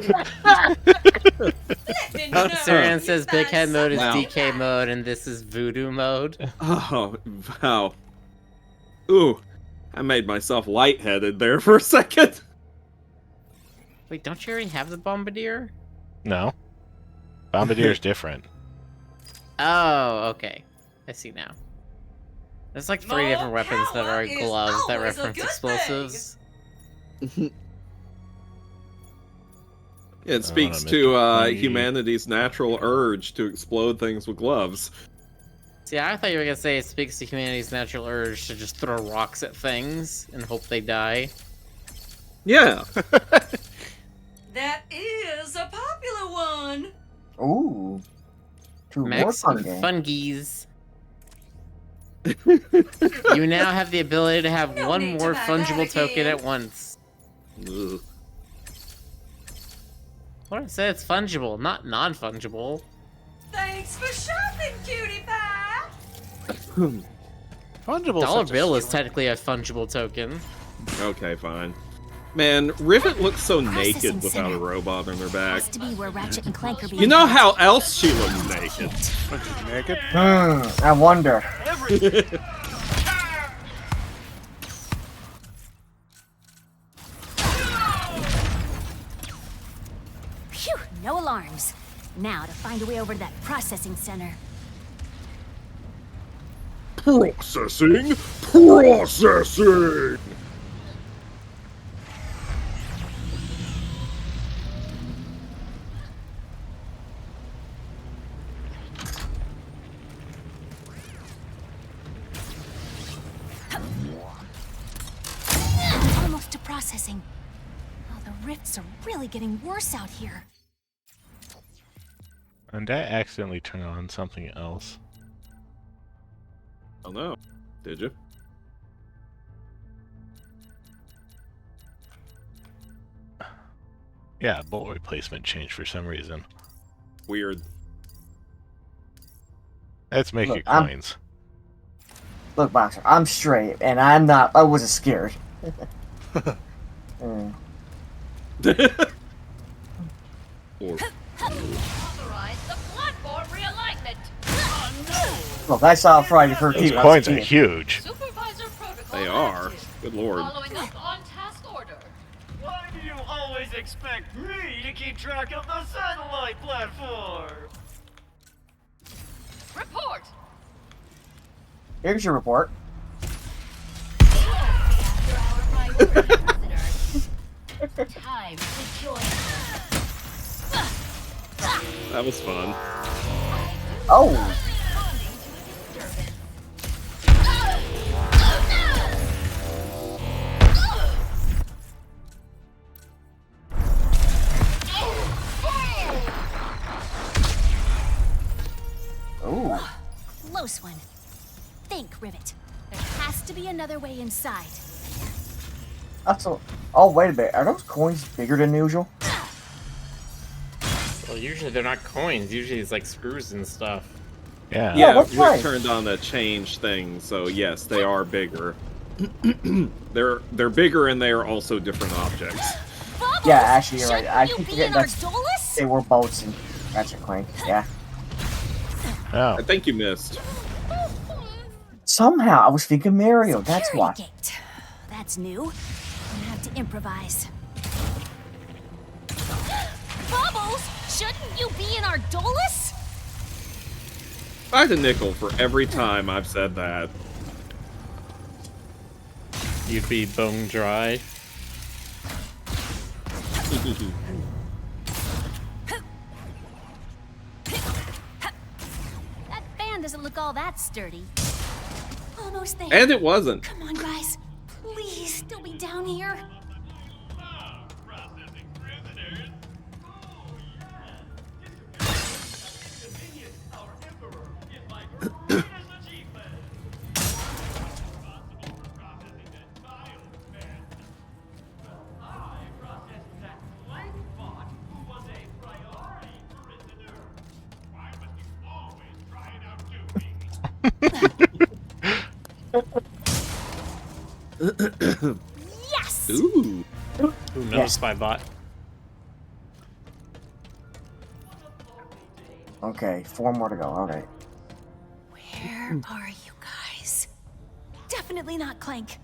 Saran says big head mode is DK mode and this is voodoo mode. Oh, wow. Ooh, I made myself lightheaded there for a second. Wait, don't you already have the bombardier? No. Bombardier's different. Oh, okay. I see now. There's like 3 different weapons that are gloves that reference explosives. It speaks to humanity's natural urge to explode things with gloves. See, I thought you were gonna say it speaks to humanity's natural urge to just throw rocks at things and hope they die. Yeah. That is a popular one. Ooh. 2 more Max fun games. Fungies. You now have the ability to have one more fungible token at once. Ugh. What did I say? It's fungible, not non-fungible. Thanks for shopping, cutie pie. Fungible. Dollar bill is technically a fungible token. Okay, fine. Man, Rivet looks so Processing naked without center. a robot on their back. Has to be where Ratchet and Clank are being You know held. how else she looks naked? Naked? I wonder. Phew, no alarms. Now to find a way over to that processing center. Processing? Processing! Almost to processing. Oh, the rifts are really getting worse out here. And I accidentally turn on something else. Oh no. Did you? Yeah, bolt replacement changed for some reason. Weird. Let's make Look, it coins. Look, Boxer, I'm straight, and I wasn't scared. Or Authorize the platform realignment. Look, I saw Friday 13th. Those coins are huge. Supervisor protocol. they are. Good lord. Following up on task order. Why do you always expect me to keep track of the satellite platform? Report. Here's your report. Time to join. That was fun. Oh! Ooh. Close one. Think, Rivet. There has to be another way inside. That's a... Oh, wait a minute. Are those coins bigger than usual? Well, usually they're not coins. Usually it's like screws and stuff. Yeah. Yeah, that's Rick right. turned on the change thing, so yes, they are bigger. they're bigger and they are also different objects. Bubbles! Yeah, actually, you're right. Shouldn't I you keep be forgetting in our that's... Dolus? They were bolts and Ratchet Clank. Yeah. Oh. I think you missed. Somehow, I was thinking Mario. That's why. Security gate. That's new. I have to improvise. Bubbles! Shouldn't you be in our Dolus? I had a nickel for every time I've said that. You'd be bone dry. That fan doesn't look all that sturdy. Almost there. And it wasn't. Come on, guys. Please, still be down here. Yes! Ooh. Who knows, Spybot? Okay, 4 more to go. Okay. Where are you guys? Definitely not Clank.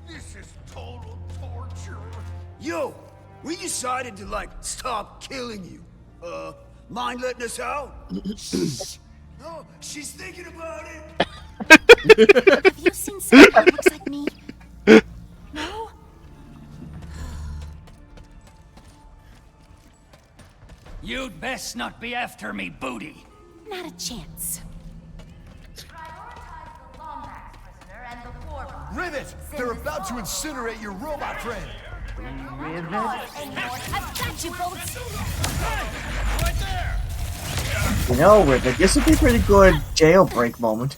This is total torture. Yo, we decided to, like, stop killing you. Mind letting us out? No, she's thinking about it. Have you seen someone who looks like me? No? You'd best not be after me, booty. Not a chance. Rivet, they're about to incinerate your robot friend. I've got you, Bolts. Right there! You know, Rivet, this would be a pretty good jailbreak moment.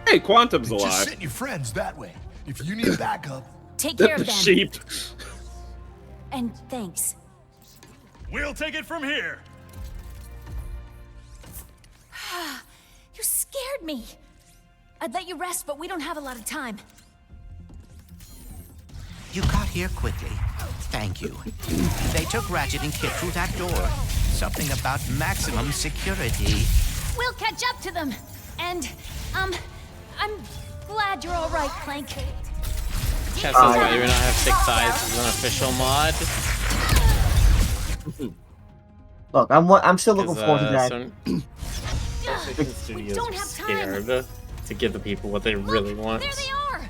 Hey, Quantum's Just alive. send your friends that way. If you need backup. Take care of them. Sheep. And thanks. We'll take it from here. You scared me. I'd let you rest, but we don't have a lot of time. You got here quickly. Thank you. They took Ratchet and Kit through that door. Something about maximum security. We'll catch up to them. And, I'm glad you're all right, Clank. Chat says why do we not have 6 eyes as an official mod? Look, I'm still looking forward to that. PlayStation Studios don't are have time. scared to give the people what they really want. There they are.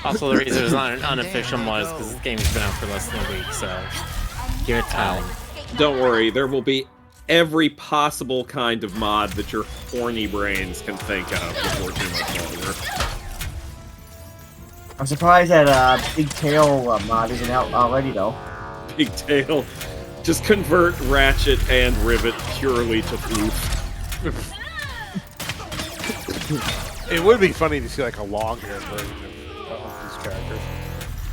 Also, the reason there's not an unofficial mod is because this game's been out for less than a week, so give it time. Don't worry, there will be every possible kind of mod that your horny brains can think of before too much longer. I'm surprised that Big Tail mod isn't out already, though. Big Tail. Just convert Ratchet and Rivet purely to floof. It would be funny to see like a long-haired version of these characters,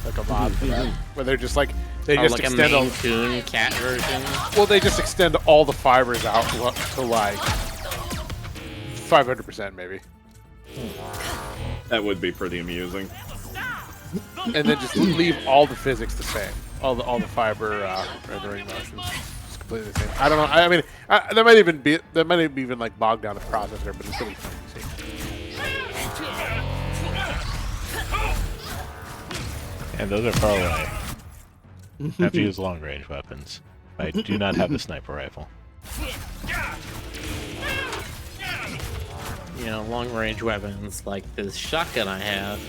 like a mod for that, where they're just like they just like extend a Maine Coon cat version. Well, they just extend all the fibers out to like 500% maybe. That would be pretty amusing. And then just leave all the physics the same, all the fiber rendering motions just completely the same. I don't know. I mean, there might even like bog down the processor, but it's really funny to see. And those are far away. I have to use long-range weapons. I do not have a sniper rifle. You know, long-range weapons like this shotgun I have.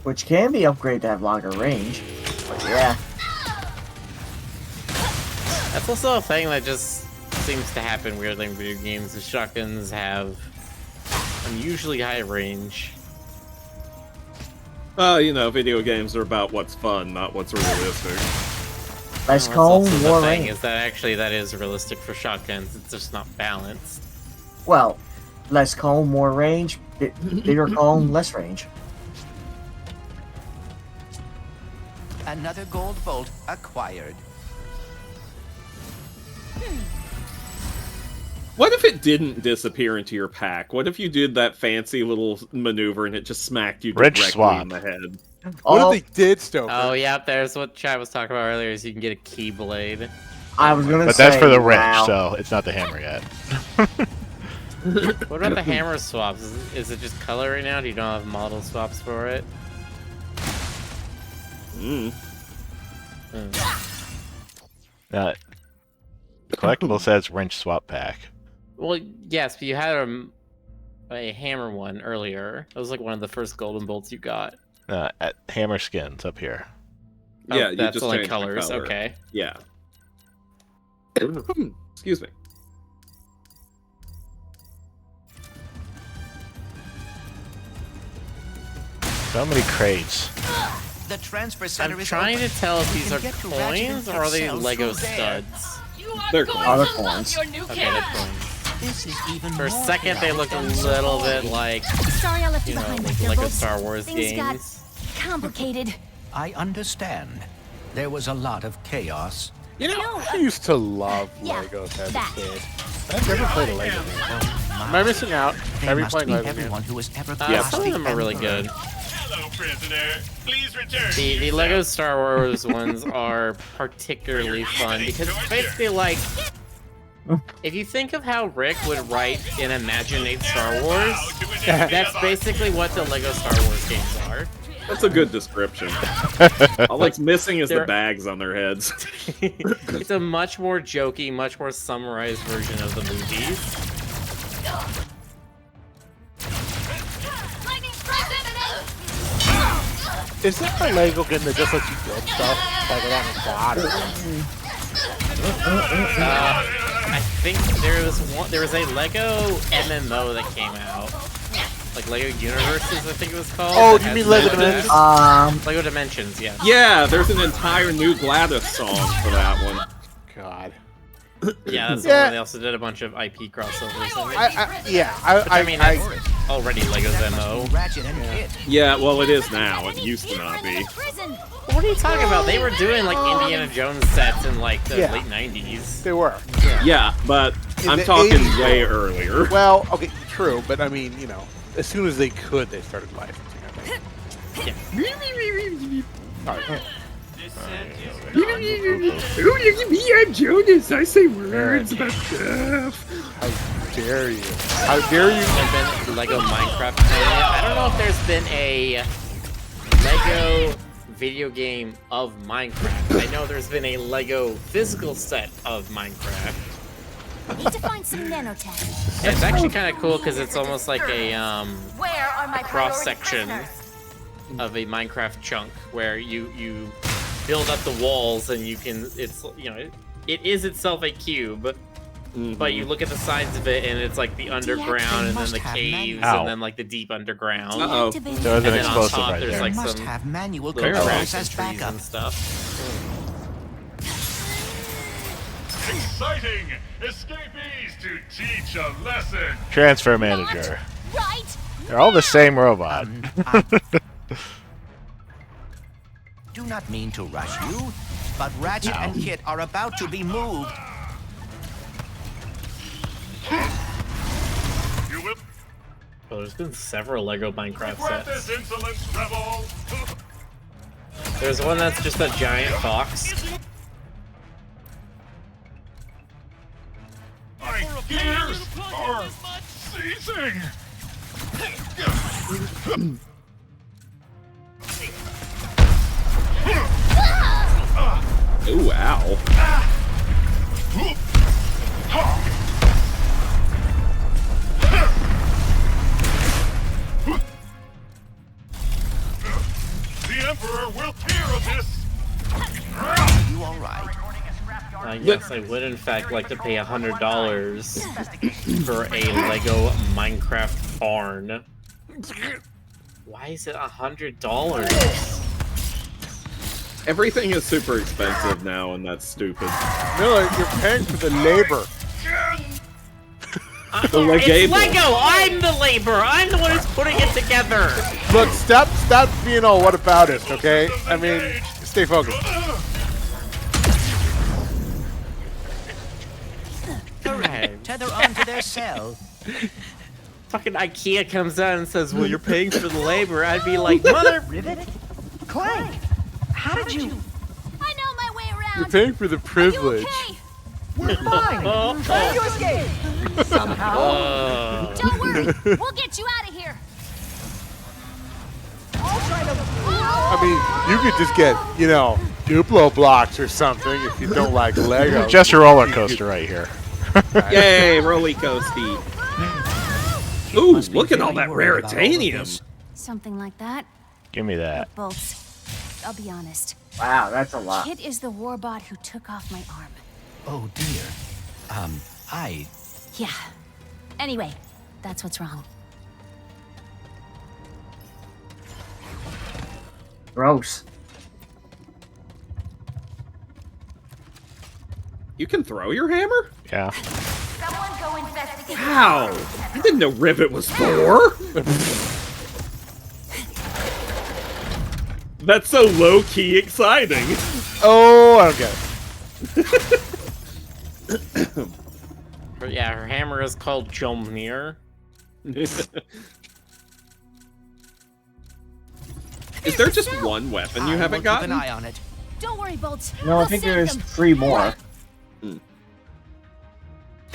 Which can be upgraded to have longer range. But yeah. That's also a thing that just seems to happen weirdly in video games. The shotguns have unusually high range. You know, video games are about what's fun, not what's realistic. Less cone, more The thing range. is that actually that is realistic for shotguns. It's just not balanced. Well, less cone, more range. Bigger cone, less range. Another gold bolt acquired. What if it didn't disappear into your pack? What if you did that fancy little maneuver and it just smacked you Wrench directly swap. in the head? What if they did, Stoker? Oh, yeah, there's what Chad was talking about earlier, is you can get a keyblade. I was gonna But say, that's for the wrench, wow. so it's not the hammer yet. What about the hammer swaps? Is it just color right now? Do you don't have model swaps for it? Collectible says wrench swap pack. Well, yes, but you had a hammer one earlier. That was like one of the first golden bolts you got. At hammer skins up here. Oh, Yeah, you that's just only changed the colors. color. Okay. Yeah. Excuse me. So many crates. The transfer center I'm is trying open. to tell if You these can are get to Ratchet and coins or Kit are they cells Lego through there. studs. They're coins. Other coins. Okay, they're coins. This is even For a more second, they looked a chaotic than little bit Safari. like, Sorry I left you you know, behind, like my Lego Gearbolts. Star Wars Things got games. complicated. I understand. There was a lot of chaos. You know, I used to love yeah, Legos as that. a kid. I've never played a Lego game. Am I missing out? They Have you must played be Lego everyone games? who has ever Yeah, crossed some of the them are really Emperor. good. Hello, prisoner. Please return. The Lego Star Wars ones are particularly fun because it's basically like, if you think of how Rick would write in Imaginate Star Wars, that's basically what the Lego Star Wars games are. That's a good description. All that's missing is the They're- bags on their heads. It's a much more jokey, much more summarized version of the movies. Is there a Lego game that just lets you build stuff like on a quad? I think there was a Lego MMO that came out. Like Lego Universes, I think it was called. Oh, that you has mean Lego that. Dimensions? Lego Dimensions, yeah. Yeah, there's an entire new Gladys song for that one. God. Yeah, that's the Yeah. one. They also did a bunch of IP crossovers. I I mean, I already Lego's MO. Ratchet and Kit. Yeah, well, it is now. It used to not be. What are you talking about? They were doing like Indiana Jones sets in like the late 90s. They were. Yeah, but In I'm the talking 80s. way earlier. Well, okay, true, but I mean, you know, as soon as they could, they started licensing, I think. All right. Oh, look at me, I'm Jonas. I say words about stuff. How dare you? How dare you? There's been Lego Minecraft tournament. I don't know if there's been a Lego video game of Minecraft. I know there's been a Lego physical set of Minecraft. Need to find some nanotech. Yeah, it's actually kind of cool because it's almost like a Where are my cross section of a Minecraft chunk where you build up the walls and you can, it's, you know, it is itself a cube, but you look at the sides of it and it's like the underground and then the caves and then like the deep underground. Uh-oh. There was an explosive right there's there. like Must some have manual little controls cracks as and trees backup. and stuff. Exciting! Escapees to teach a lesson! Transfer manager. Right? They're all the same robot. Do not mean to rush you, but Ratchet and Kit are about to be moved. You will Oh, there's been several Lego Minecraft regret sets. this insolence, rebel! There's one that's just a giant fox. My gears are seizing! Ooh, ow. The Emperor will hear of this! You all right? I guess I would in fact like to pay $100 for a Lego Minecraft barn. Why is it $100? Everything is super expensive now, and that's stupid. Miller, you're paying for the labor. The It's legable. Lego! I'm the labor! I'm the one who's putting it together! Look, stop being all whataboutist, okay? I mean, stay focused. Correct. Tether onto their cell. Fucking IKEA comes out and says, well, you're paying for the labor. I'd be like, mother... Rivet? Clank! How did you... I know my way around. You're paying for the privilege. Okay. We're fine! Trying to escape! Somehow. Don't worry. We'll get you out of here. I'll try to... I mean, you could just get, you know, Duplo blocks or something if you don't like Lego. Just a roller coaster right here. Yay, roller coasty. Ooh, look at all that raritanium. Something like that. Give me that. Bolts. I'll be honest. Wow, that's a lot. Kit is the warbot who took off my arm. Oh dear. Yeah. Anyway, that's what's wrong. Gross. You can throw your hammer? Yeah. Someone go investigate. How? I didn't know Rivet was 4. That's so low-key exciting. Oh, I don't get it. But yeah, her hammer is called Jomnir. Is there just one weapon you haven't gotten? Keep an eye on it. Don't worry, Bolts. No, I We'll think save there's them. 3 more. Yeah,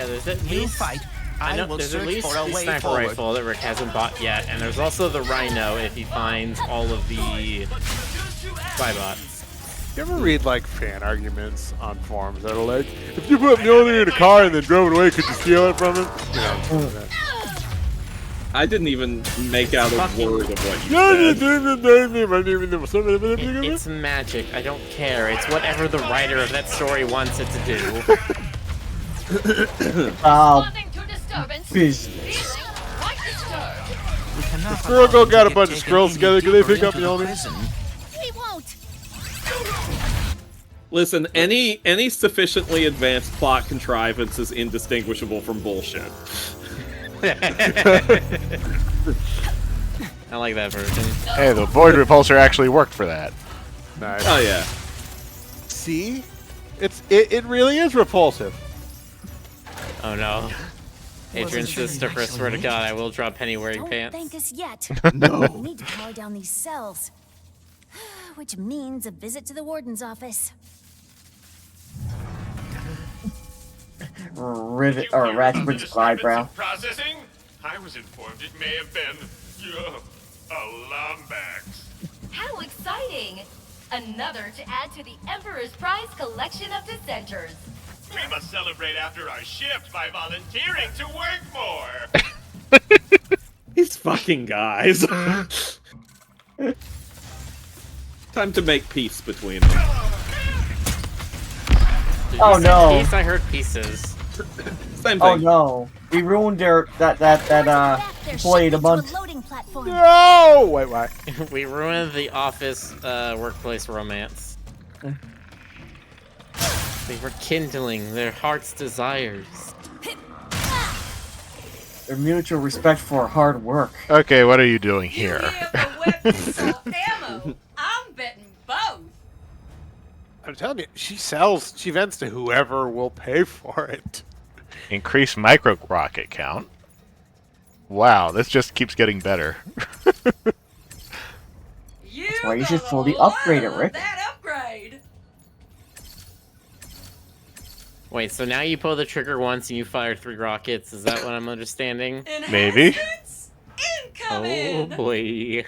there's at You least... fight. I know will there's at search least for a the way sniper forward. rifle that Rick hasn't bought yet, and there's also the Rhino if he finds all of the Spybots. You ever read like fan arguments on forums that are like, if you put Mjolnir in a car and then drove it away, could you steal it from him? You know, I didn't even make out a word of what you said. It's magic. I don't care. It's whatever the writer of that story wants it to do. Business. The Squirrel got a bunch of squirrels together. Can they pick up Mjolnir? We won't. Listen, any sufficiently advanced plot contrivance is indistinguishable from bullshit. I like that version. Hey, the void repulsor actually worked for that. Nice. Oh yeah. See? It really is repulsive. Oh no. Adrian's sister, I swear to God, I will drop penny wearing Don't pants. thank us yet. No. We need to power down these cells. Which means a visit to the warden's office. Ratchet brings his eyebrow. Processing? I was informed it may have been a Lombax. How exciting! Another to add to the Emperor's Prize collection of dissenters. We must celebrate after our shift by volunteering to work more. These fucking guys. Time to make peace between them. Oh no! Piece, I heard pieces. Same thing. Oh no! We ruined their that employee a bunch. No! Wait, why? We ruined the office workplace romance. They were kindling their heart's desires. Their mutual respect for hard work. Okay, what are you doing here? Ammo. I'm betting both. I'm telling you, she vents to whoever will pay for it. Increase micro rocket count. Wow, this just keeps getting better. That's why you should fully upgrade it, Rick. That upgrade. Wait, so now you pull the trigger once and you fire 3 rockets. Is that what I'm understanding? Maybe. Oh boy.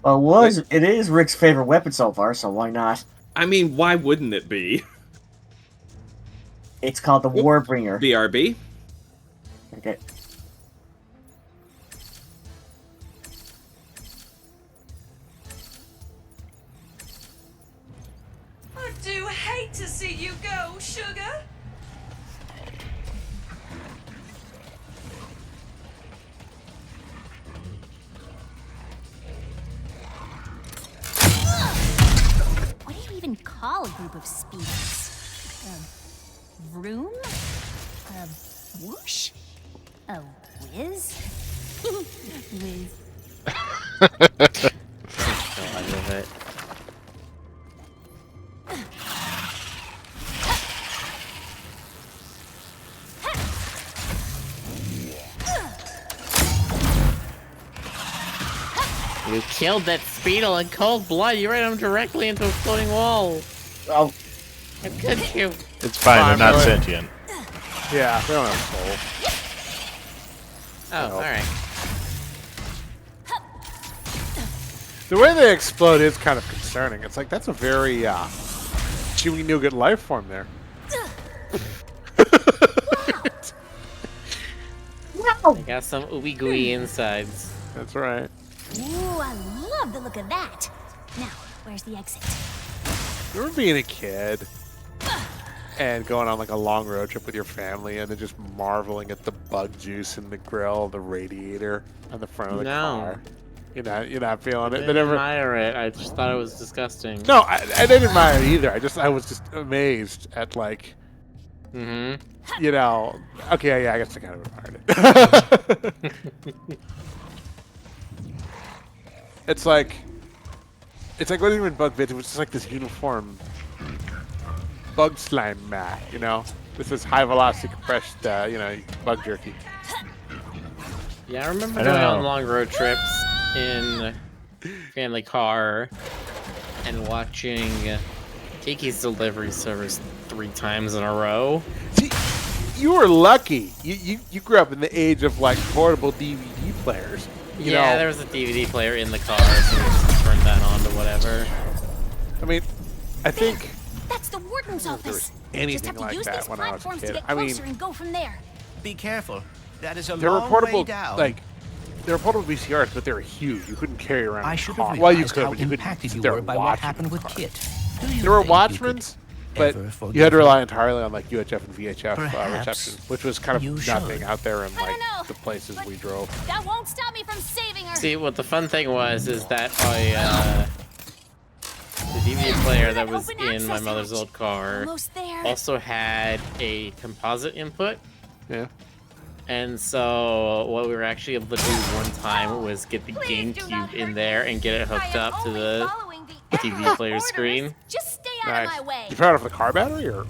Well, it is Rick's favorite weapon so far, so why not? I mean, why wouldn't it be? It's called the Warbringer. BRB. Okay. I do hate to see you go, sugar. What do you even call a group of speeders? A vroom? A whoosh? A whiz? Whiz. Oh, I love it. You killed that Speedle in cold blood. You ran him directly into a floating wall. Oh. How could you? It's fine, they're not sentient. Yeah, they don't have soul. Oh, alright. The way they explode is kind of concerning. It's like, that's a very, chewy nougat life form there. They got some ooey gooey insides. That's right. Ooh, I love the look of that. Now, where's the exit? Remember being a kid and going on like a long road trip with your family and then just marveling at the bug juice in the grill, the radiator on the front of the car? You're not feeling it. I didn't admire it. I just thought it was disgusting. No, I didn't admire it either. I was just amazed at like, okay, yeah, I guess I kind of admired it. It's like what even bug bits? It was just like this uniform bug slime mat, This is high velocity compressed, bug jerky. Yeah, I remember going on long road trips in family car and watching Kiki's Delivery Service 3 times in a row. See, you were lucky. You grew up in the age of like portable DVD players. There was a DVD player in the car, so we just turned that on to whatever. I mean, I think That's the warden's office. anything Just have to like use that these when I was a platforms to kid. get I mean, closer and go from there. Be careful. That is a they were long way portable, down. like they were portable VCRs, but they were huge. You couldn't carry around. I a should car. have Well, you realized could, how but you couldn't impacted sit you there were and by what watch happened the with car. Kit. Do you There were think you Watchmans, but ever forgive you had to her? rely entirely on like UHF and VHF Perhaps reception, which was kind of you nothing should. out there in I like don't know, the places we drove. That won't stop me from saving her. See, what the fun thing was is that the DVD player that was in my mother's old car Almost there. also had a composite input. Yeah. And so what we were actually able to do one time was get the GameCube in there and get it hooked up to the TV player screen. Just stay Nice. out of my way. You found it off the car battery or?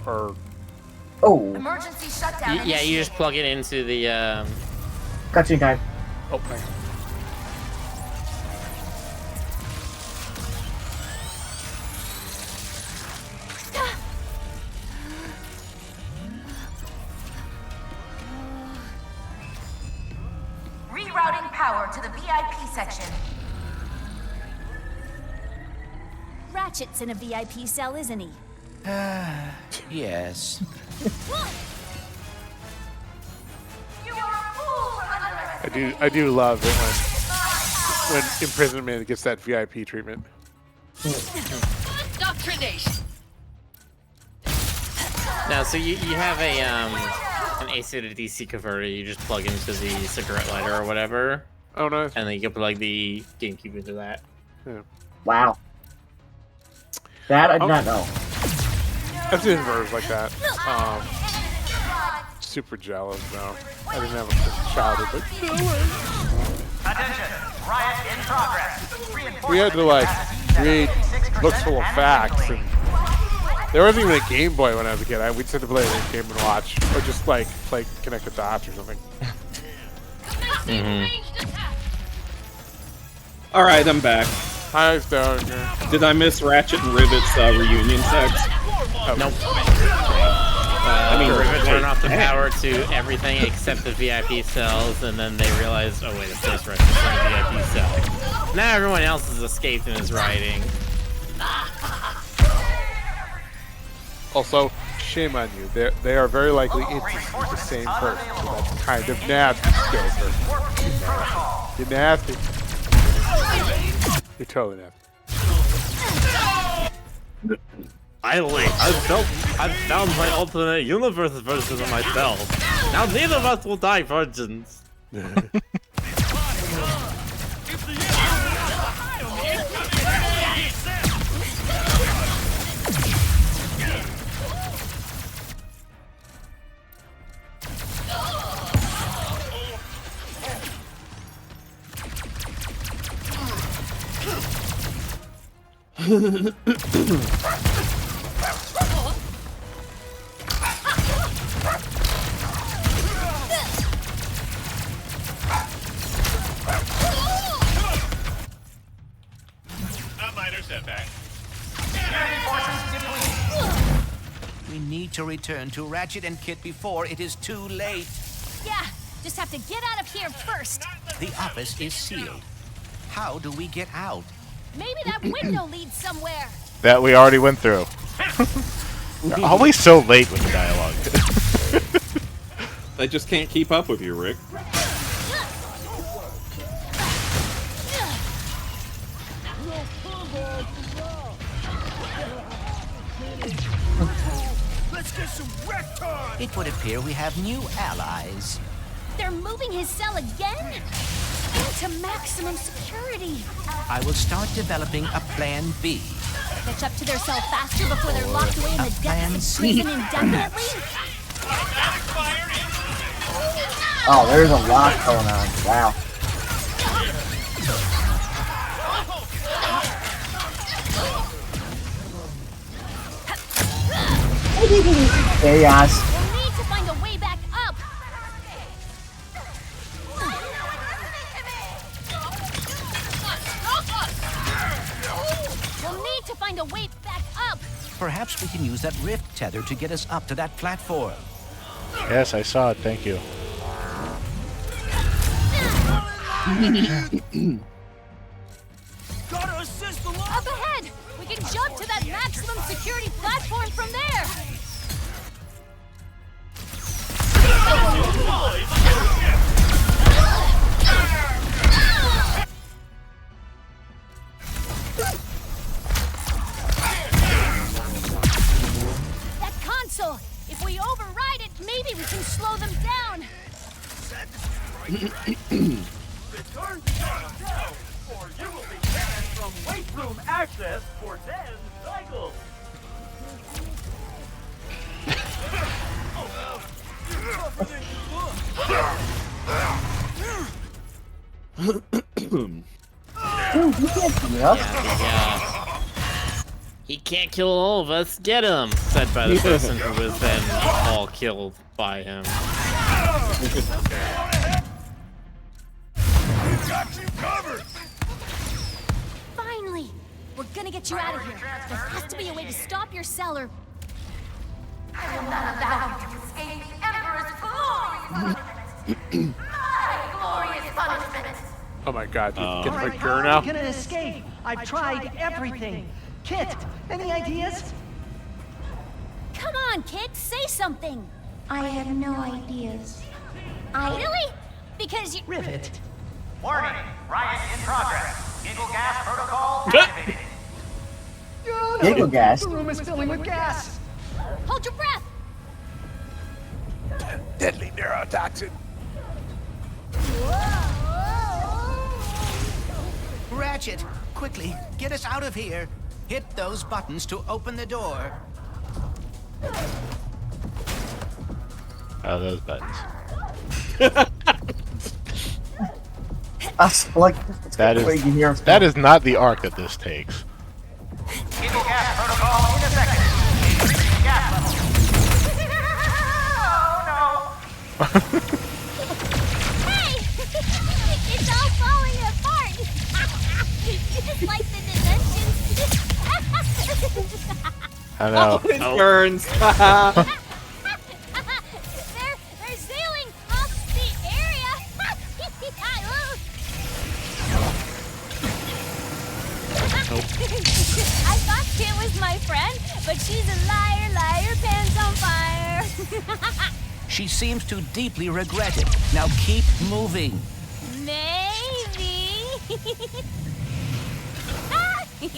Oh. Emergency shutdown. Yeah, you just plug it into the. Cutscene time. Oh, thanks. Rerouting power to the VIP section. Ratchet's in a VIP cell, isn't he? Yes. I do love it when imprisonment gets that VIP treatment. Indoctrination. Now, so you have a an AC to DC converter. You just plug into the cigarette lighter or whatever. Oh, nice. And then you can plug the GameCube into that. Yeah. Wow. That I did not know. I've seen inverters like that. Super jealous though. I didn't have a childhood, but no way. Attention! Riot in progress. We had to like read books full of facts, and there wasn't even a Game Boy when I was a kid. We'd sit to play a game and watch, or just like play Connect the Dots or something. All right, I'm back. Hi, Stone. Did I miss Ratchet and Rivet's reunion sex? Nope. I mean, Rivet turned off the power to everything except the VIP cells, and then they realized, oh wait, it's this Ratchet's in a VIP cell. Now everyone else has escaped and is rioting. Also, shame on you. They are very likely into the same person. So that's kind of nasty, Joker. You're nasty. You're totally nasty. Finally, I've found my alternate universe version of myself. Now neither of us will die virgins. A minor setback. We need to return to Ratchet and Kit before it is too late. Yeah, just have to get out of here first. The office is sealed. How do we get out? Maybe that window leads somewhere. That we already went through. You're always so late with the dialogue. I just can't keep up with you, Rick. Let's get some wreck time! It would appear we have new allies. They're moving his cell again? Into maximum security. I will start developing a plan B. Catch up to their cell faster before they're locked away in the depths of a prison indefinitely? Oh, there's a lot going on. Wow. Chaos. We'll need to find a way back up. We'll need to find a way back up. Perhaps we can use that rift tether to get us up to that platform. Yes, I saw it. Thank you. Gotta assist the Up ahead! We can jump to that maximum security platform from there! That console! If we override it, maybe we can slow them down! Return to your cell, or you will be banned from weight room access for 10 cycles. You're tougher than you look. Yep. Yeah, he can't kill all of us. Get him, said by the person who was then all killed by him. Got you covered. Finally! We're gonna get you out of here. There has to be a way to stop your cellar. I will not allow you to escape the Emperor's glorious punishment. My glorious punishment. Oh my god, you get Alright, my how girl are now? we gonna escape? I've tried everything. Kit, any ideas? Come on, kid, say something. I have no ideas. Really? Because you... Rivet. Warning, riot in progress. Giggle gas protocol activated. Oh, Giggle gas? The room is filling with gas. Hold your breath. Deadly neurotoxin. Ratchet, quickly, get us out of here. Hit those buttons to open the door. Oh, those buttons. That is not the arc that this takes. Giggle gas protocol in a second. Increasing gas level. Oh no. Hey! It's all falling apart. Just like the dimensions. I know. It burns. They're sealing off the area. I thought Kit was my friend, but she's a liar, liar, pants on fire. She seems to deeply regret it. Now keep moving. Maybe.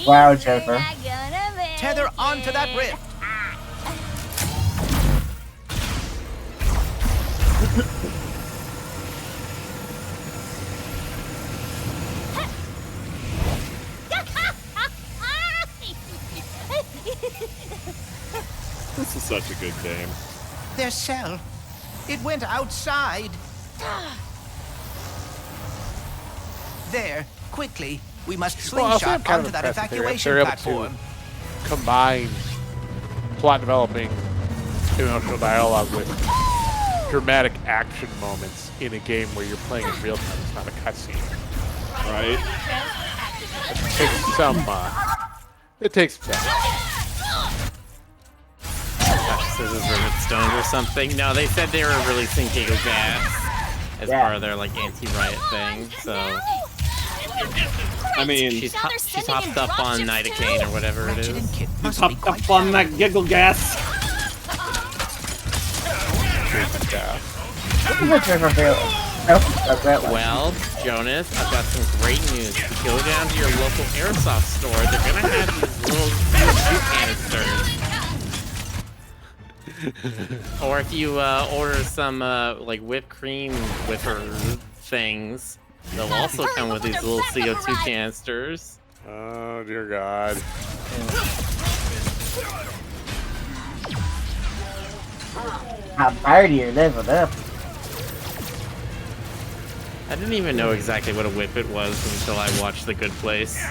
Wow, Jennifer. Tether onto that rift. This is such a good game. Their cell. It went outside. There, quickly. We must Well, also, I'm slingshot kind of onto that impressed that evacuation they're able platform. to combine plot developing, emotional dialogue with dramatic action moments in a game where you're playing in real time. It's not a cutscene. Right? It takes some. It takes some time. Scissors, rivet, stones, or something. No, they said they were releasing giggle gas as part of their like anti-riot thing. So I mean, she's hopped up on Nidocaine or whatever it is. She's hopped up on that giggle gas. Well, Jonas, I've got some great news. If you go down to your local airsoft store, they're gonna have these little shoe canisters. Or if you order some like whipped cream whipper things, they'll also come with these little CO2 canisters. Oh dear God. How far do you leveled up? I didn't even know exactly what a whippet was until I watched The Good Place.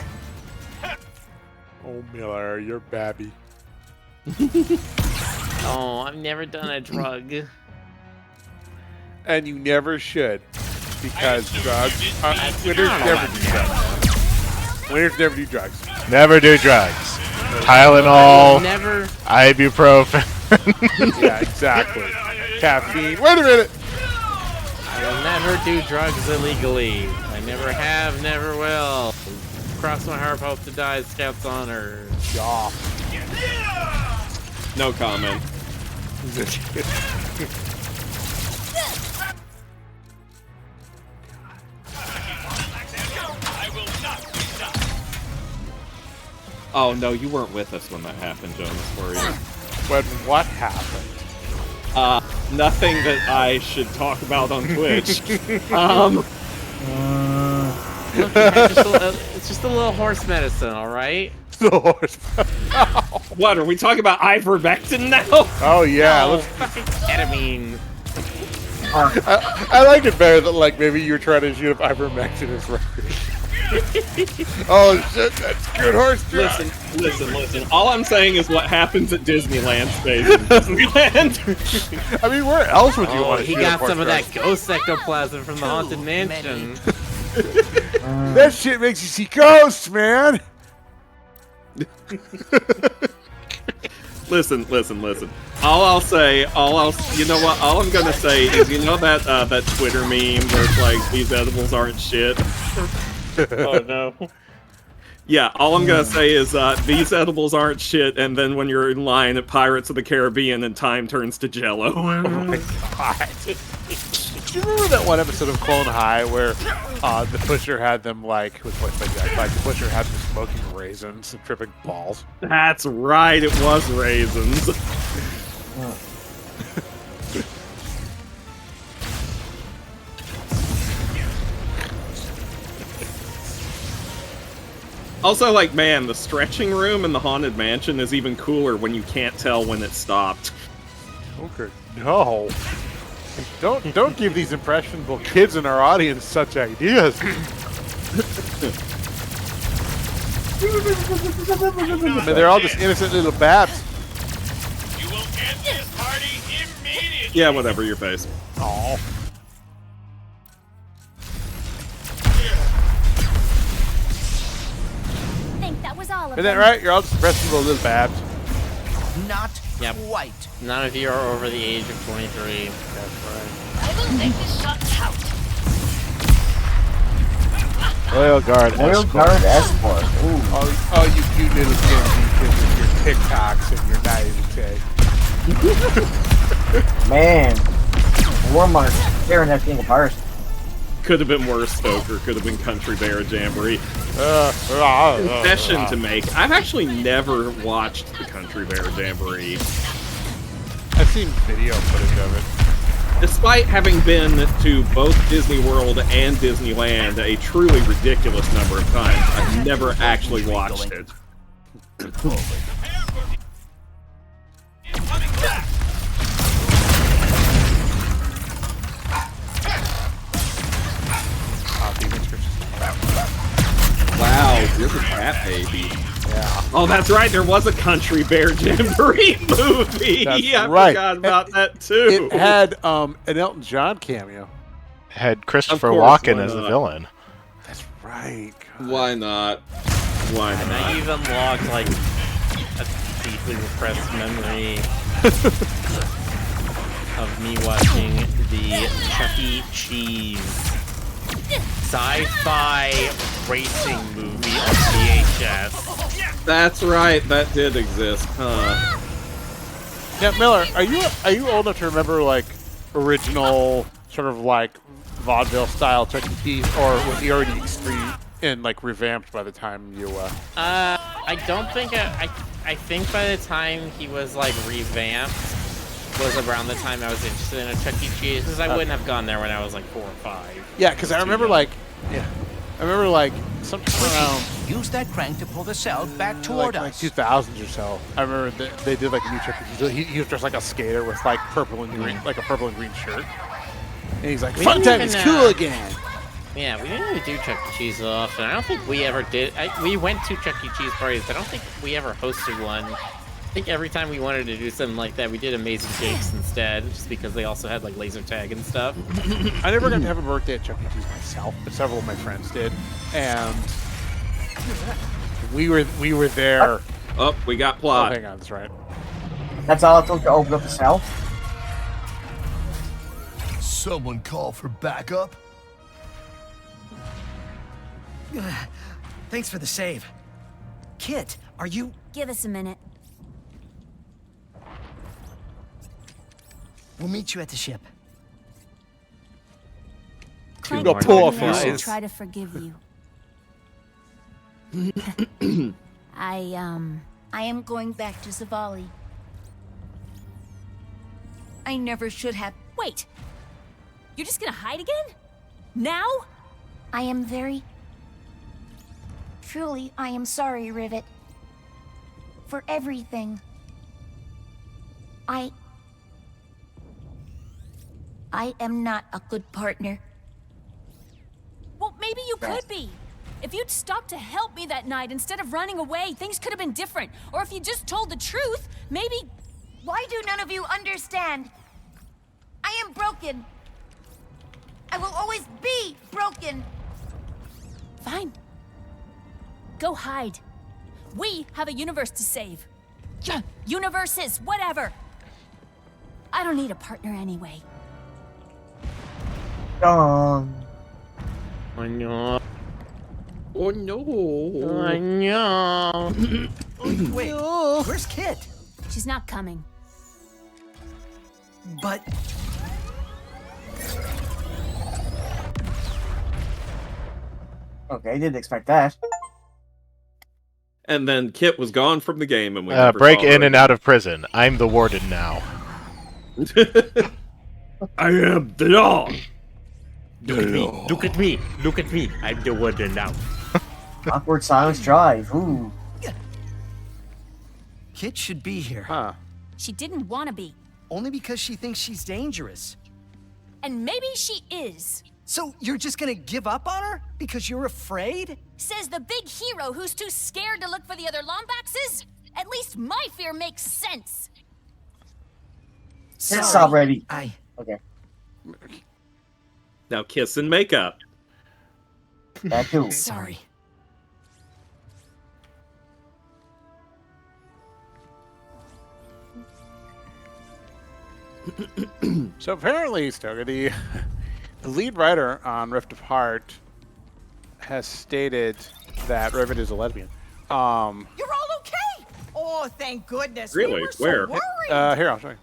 Oh Miller, you're babby. Oh, I've never done a drug. And you never should, because drugs. Winners never do drugs. Winners never do drugs. Never do drugs. Tylenol. Never. Ibuprofen. Yeah, exactly. Caffeine. Wait a minute. I will never do drugs illegally. I never have, never will. Cross my heart, hope to die, Scout's honor. Yeah. No comment. Oh no, you weren't with us when that happened, Jonas, were you? When what happened? Nothing that I should talk about on Twitch. Look, it's just a little horse medicine, alright? The horse. What, are we talking about ivermectin now? Oh yeah, No, let's. fucking ketamine. I like it better that like maybe you're trying to shoot up ivermectin as record. Oh shit, that's good horse drag. Listen. All I'm saying is what happens at Disneyland stays in Disneyland. I mean, where else would you want to He shoot got a some of horse that ghost ectoplasm from the Haunted Mansion. drag? That shit makes you see ghosts, man. Listen. All I'm gonna say is, you know that Twitter meme where it's like, these edibles aren't shit? Oh no. Yeah, all I'm gonna say is, these edibles aren't shit, and then when you're in line at Pirates of the Caribbean and time turns to Jello. Oh my god. Do you remember that one episode of Clone High where the Pusher had them like the Pusher had them smoking raisins and tripping balls? That's right, it was raisins. Also, like, man, the stretching room in the Haunted Mansion is even cooler when you can't tell when it stopped. Okay, no. Don't give these impressionable kids in our audience such ideas. I mean, they're all just innocent little babs. You will end this party immediately. Yeah, whatever, your face. Aw. I think that was all of Isn't that them. right? You're all just impressionable little babs. Not Yep. quite. None of you are over the age of 23. That's right. I will take this shot out. Royal Guard Escort. Ooh. Oh, you cute little kids with your TikToks and your naivete. Man. Warmark tearing that thing apart. Could have been worse, Stoker. Could have been Country Bear Jamboree. Confession to make. I've actually never watched the Country Bear Jamboree. I've seen video footage of it. Despite having been to both Disney World and Disneyland a truly ridiculous number of times, I've never actually watched it. Wow, you're the cat baby. Yeah. Oh, that's right. There was a Country Bear Jamboree movie. That's I right. forgot about that too. It had an Elton John cameo. Had Christopher Of course, Walken why as the not? villain. That's right. God. Why not? Why And I not? even logged like a deeply repressed memory of me watching the Chuck E. Cheese sci-fi racing movie on VHS. That's right. That did exist, huh? Now, Miller, are you old enough to remember like original sort of like vaudeville style Chuck E. Cheese, or was he already extreme and like revamped by the time you? I don't think I think by the time he was like revamped was around the time I was interested in a Chuck E. Cheese, because I wouldn't have gone there when I was like 4 or 5. Yeah, because I remember like sometime around Use that crank to pull the cell back toward like us. 2000s or so. I remember they did like a new Chuck E. Cheese. He was dressed like a skater with like purple and green, like a purple and green shirt, and he's like, We "Fun didn't time is even, cool again." Yeah, we didn't really do Chuck E. Cheese often. I don't think we ever did. We went to Chuck E. Cheese parties, but I don't think we ever hosted one. I think every time we wanted to do something like that, we did Amazing Jakes instead, just because they also had like laser tag and stuff. I never got to have a birthday at Chuck E. Cheese myself, but several of my friends did, and we were there. Oh, we got Oh, plot. hang on, that's right. That's all it took to open up the cell? Someone call for backup? Thanks for the save. Kit, are you... Give us a minute. We'll meet you at the ship. Clank got told poor me I should eyes. try to forgive you. I am going back to Zavali. I never should have. Wait! You're just gonna hide again? Now? I am very... Truly, I am sorry, Rivet. For everything. I am not a good partner. Well, maybe you could be. If you'd stopped to help me that night instead of running away, things could have been different. Or if you just told the truth, maybe... Why do none of you understand? I am broken. I will always be broken. Fine. Go hide. We have a universe to save. Universes, whatever. I don't need a partner anyway. Oh no. Oh no. Oh no. Wait, where's Kit? She's not coming. But... Okay, didn't expect that. And then Kit was gone from the game, and we never break saw her in and out of prison. I'm the warden now. I am the law. Look at me. Look at me. Look at me. I'm the warden now. Awkward silence drive. Ooh. Kit should be here. Huh. She didn't want to be. Only because she thinks she's dangerous. And maybe she is. So you're just gonna give up on her? Because you're afraid? Says the big hero who's too scared to look for the other Lombaxes? At least my fear makes sense. It's already. Okay. Now kiss and make up. That too. Sorry. So apparently, Stoker, the lead writer on Rift of Heart has stated that Rivet is a lesbian. You're all okay! Oh, thank goodness. Really? We were so Where? worried. Here, I'll show you.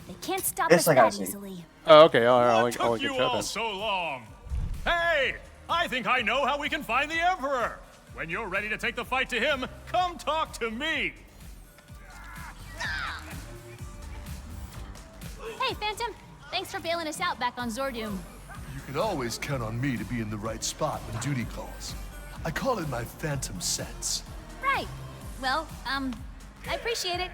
They can't stop This us I gotta that see. easily. Oh, okay. I'll What get took you all then. so long? Hey, I think I know how we can find the Emperor. When you're ready to take the fight to him, come talk to me. Hey, Phantom. Thanks for bailing us out back on Zordoom. You can always count on me to be in the right spot when duty calls. I call it my phantom sense. Right. Well, I appreciate it.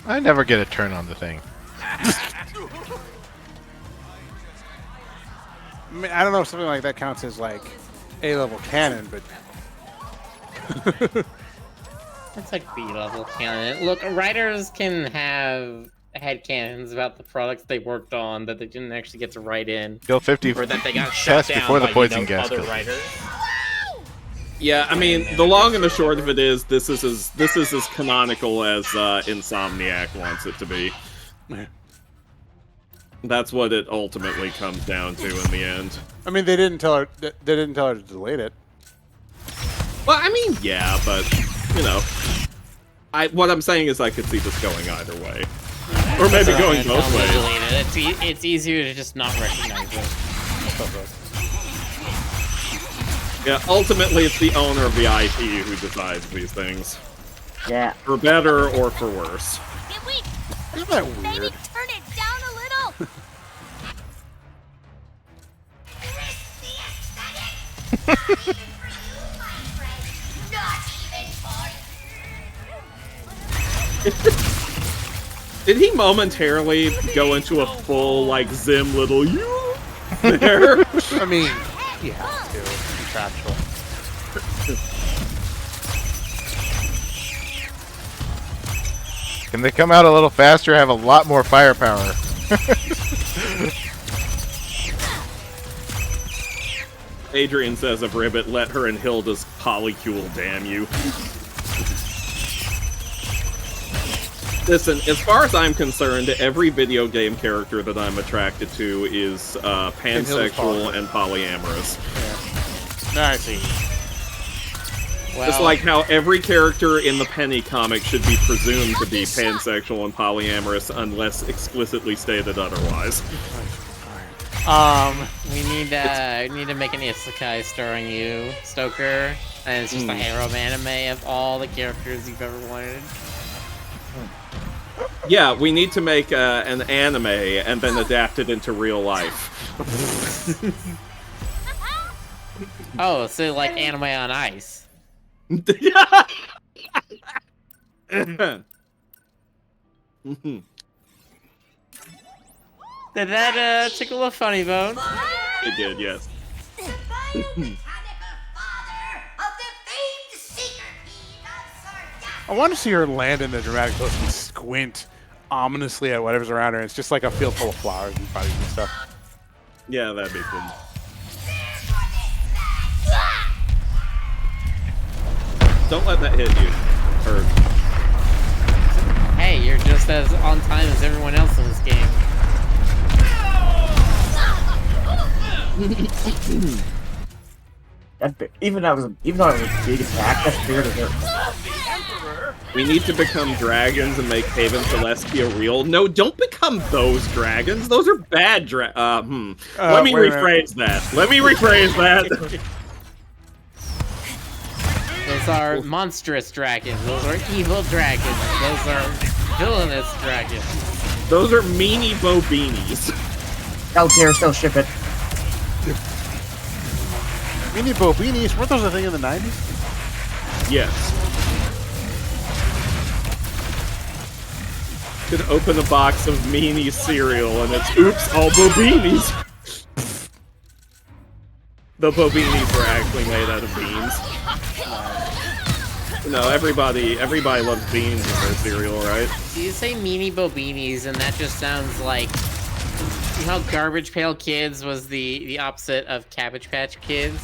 I never get a turn on the thing. I mean, I don't know if something like that counts as like A-level canon, but That's like B-level canon. Look, writers can have headcanons about the products they worked on that they didn't actually get to write in. Go 50 or that they got shut tests down before the by, poison gas other kills you. writers. Yeah, I mean, the long and the short of it is, this is as canonical as Insomniac wants it to be. That's what it ultimately comes down to in the end. I mean, they didn't tell her. They didn't tell her to delete it. Well, I mean, yeah, but you know, what I'm saying is I could see this going either way, or maybe going both ways. It's easier to just not recognize it. Yeah, ultimately it's the owner of the IP who decides these things. Yeah. For better or for worse. Isn't that weird? Maybe turn it down a little. Did he momentarily go into a full, like, Zim little you there? I mean, he has to. It's contractual. Can they come out a little faster? Have a lot more firepower. Adrian says of Ribbit, let her and Hilda's polycule damn you. Listen, as far as I'm concerned, every video game character that I'm attracted to is pansexual and polyamorous. Yeah. I see. Just like how every character in the Penny comic should be presumed to be pansexual and polyamorous unless explicitly stated otherwise. We need to make an isekai starring you, Stoker, and it's just a harem anime of all the characters you've ever wanted. Yeah, we need to make an anime and then adapt it into real life. Oh, so like anime on ice. Did that tickle a funny bone? It did, yes. I want to see her land in the dramatic pose and squint ominously at whatever's around her. It's just like a field full of flowers and bodies and stuff. Yeah, that'd be cool. Don't let that hit you. Or... Hey, you're just as on time as everyone else in this game. Even though it was a big attack, that's bigger than her. We need to become dragons and make Haven Celestia real. No, don't become those dragons. Those are bad Let me rephrase that. Let me rephrase that. Those are monstrous dragons. Those are evil dragons. Those are villainous dragons. Those are meanie bobinis. Out there, still ship it. Meanie Bobinis? Weren't those a thing in the 90s? Yes. Could open a box of meanie cereal and it's oops, all bobinis. The bobinis were actually made out of beans. No, everybody loves beans in their cereal, right? You say meanie bobinis, and that just sounds like, you know how Garbage Pail Kids was the opposite of Cabbage Patch Kids?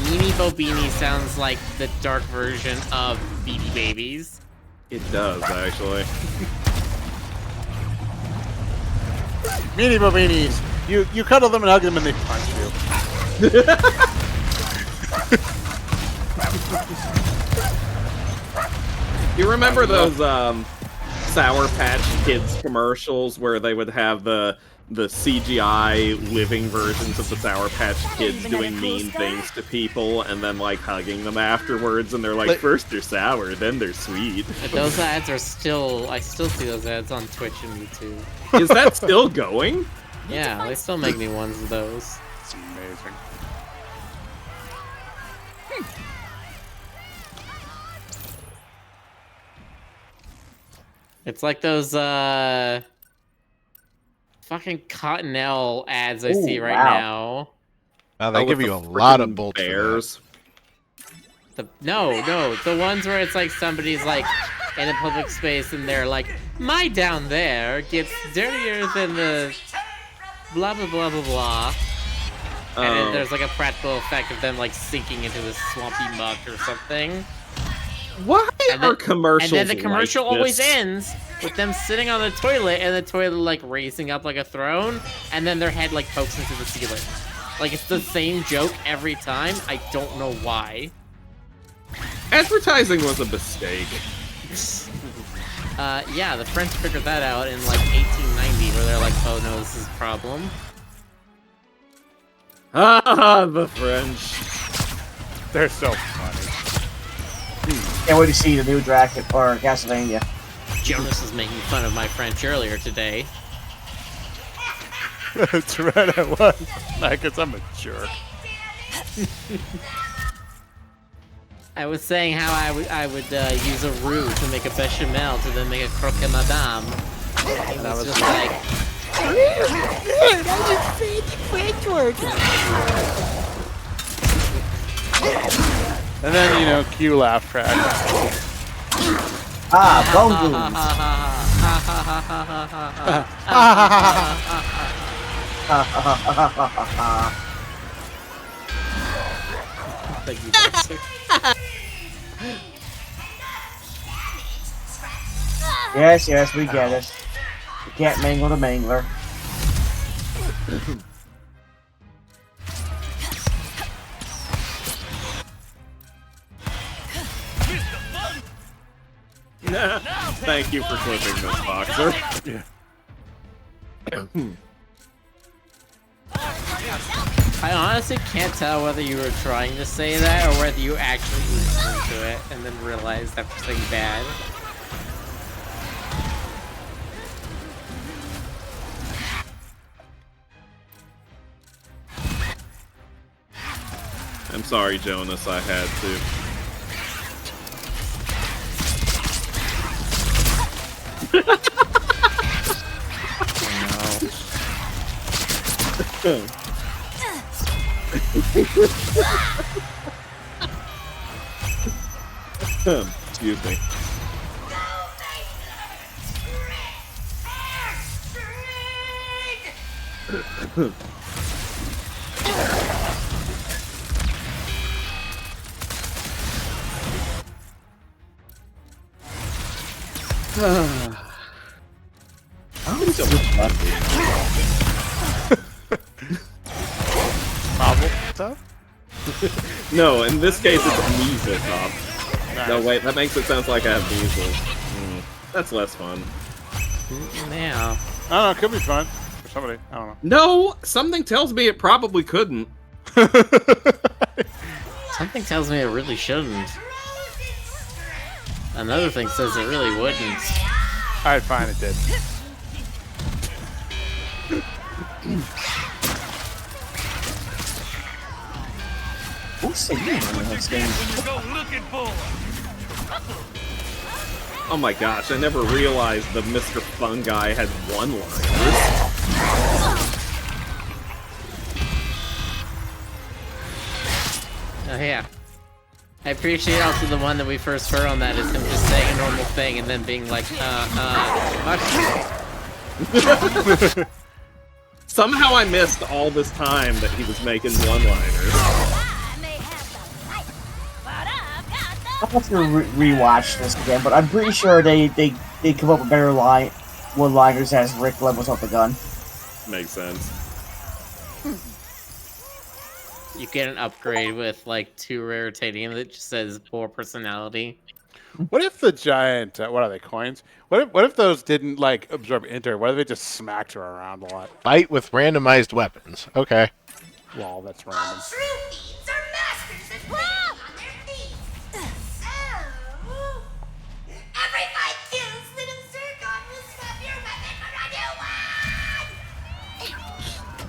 Meanie Bobini sounds like the dark version of Beanie Babies. It does, actually. Meanie Bobinis! You cuddle them and hug them and they punch you. You remember those Sour Patch Kids commercials where they would have the CGI living versions of the Sour Patch Kids doing mean things to people and then like hugging them afterwards, and they're like, first they're sour, then they're sweet. Those ads are still, I still see those ads on Twitch and YouTube. Is that still going? Yeah, they still make new ones of those. It's amazing. It's like those fucking Cottonelle ads I see right now. Wow, they give you a lot of bolts. Bears. No, the ones where it's like somebody's like in a public space and they're like, my down there gets dirtier than the blah blah blah blah blah. And then there's like a practical effect of them like sinking into this swampy muck or something. Why are commercials? And then the commercial like always this? ends with them sitting on the toilet and the toilet like raising up like a throne, and then their head like pokes into the ceiling. Like it's the same joke every time. I don't know why. Advertising was a mistake. Yeah, the French figured that out in like 1890, where they're like, oh no, this is a problem. Ah, the French. They're so funny. Can't wait to see the new Ratchet or Castlevania. Jonas was making fun of my French earlier today. That's right, I was. I guess I'm a jerk. I was saying how I would use a roux to make a bechamel to then make a croque madame. And I was just like... French words. And then, you know, cue laugh track. Ah, bone goons. Thank you, Dexter. Yes, we get it. You can't mangle the mangler. Thank you for clipping this, Boxer. Yeah. I honestly can't tell whether you were trying to say that or whether you actually listened to it and then realized that was something bad. I'm sorry, Jonas, I had to. Excuse me. I'm so lucky. Novel stuff? No, in this case it's measles top. Nice. No, wait, that makes it sound like I have measles. That's less fun. Yeah. I don't know, it could be fun for somebody. I don't know. No, something tells me it probably couldn't. Something tells me it really shouldn't. Another thing says it really wouldn't. Alright, fine, it did. Who's singing in this game? Oh my gosh, I never realized the Mr. Fun guy had one-liners. Oh yeah. I appreciate also the one that we first heard on that is him just saying a normal thing and then being like, Somehow I missed all this time that he was making one-liners. I'll have to rewatch this again, but I'm pretty sure they come up with better one-liners as Rick levels up the gun. Makes sense. you get an upgrade with like 2 rare titanium that just says poor personality. What if the giant, what are they, coins? What if those didn't, like, absorb enter? What if they just smacked her around a lot? Fight with randomized weapons. Okay. Well, that's random.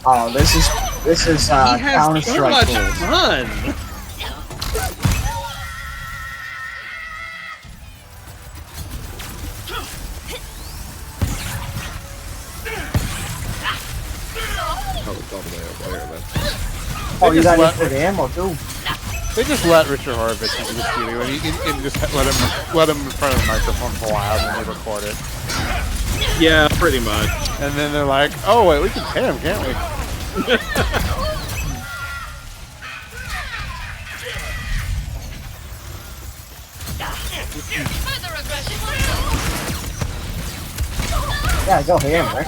Oh, this is Counter Strike. Fun. Oh, it's all the way over there then. Oh, you got it for the ammo too. They just let Richard Horvitz into the studio and just let him in front of the microphone for a while and then they record it. Yeah, pretty much. And then they're like, oh wait, we can pay him, can't we? Yeah, go for him, Rick.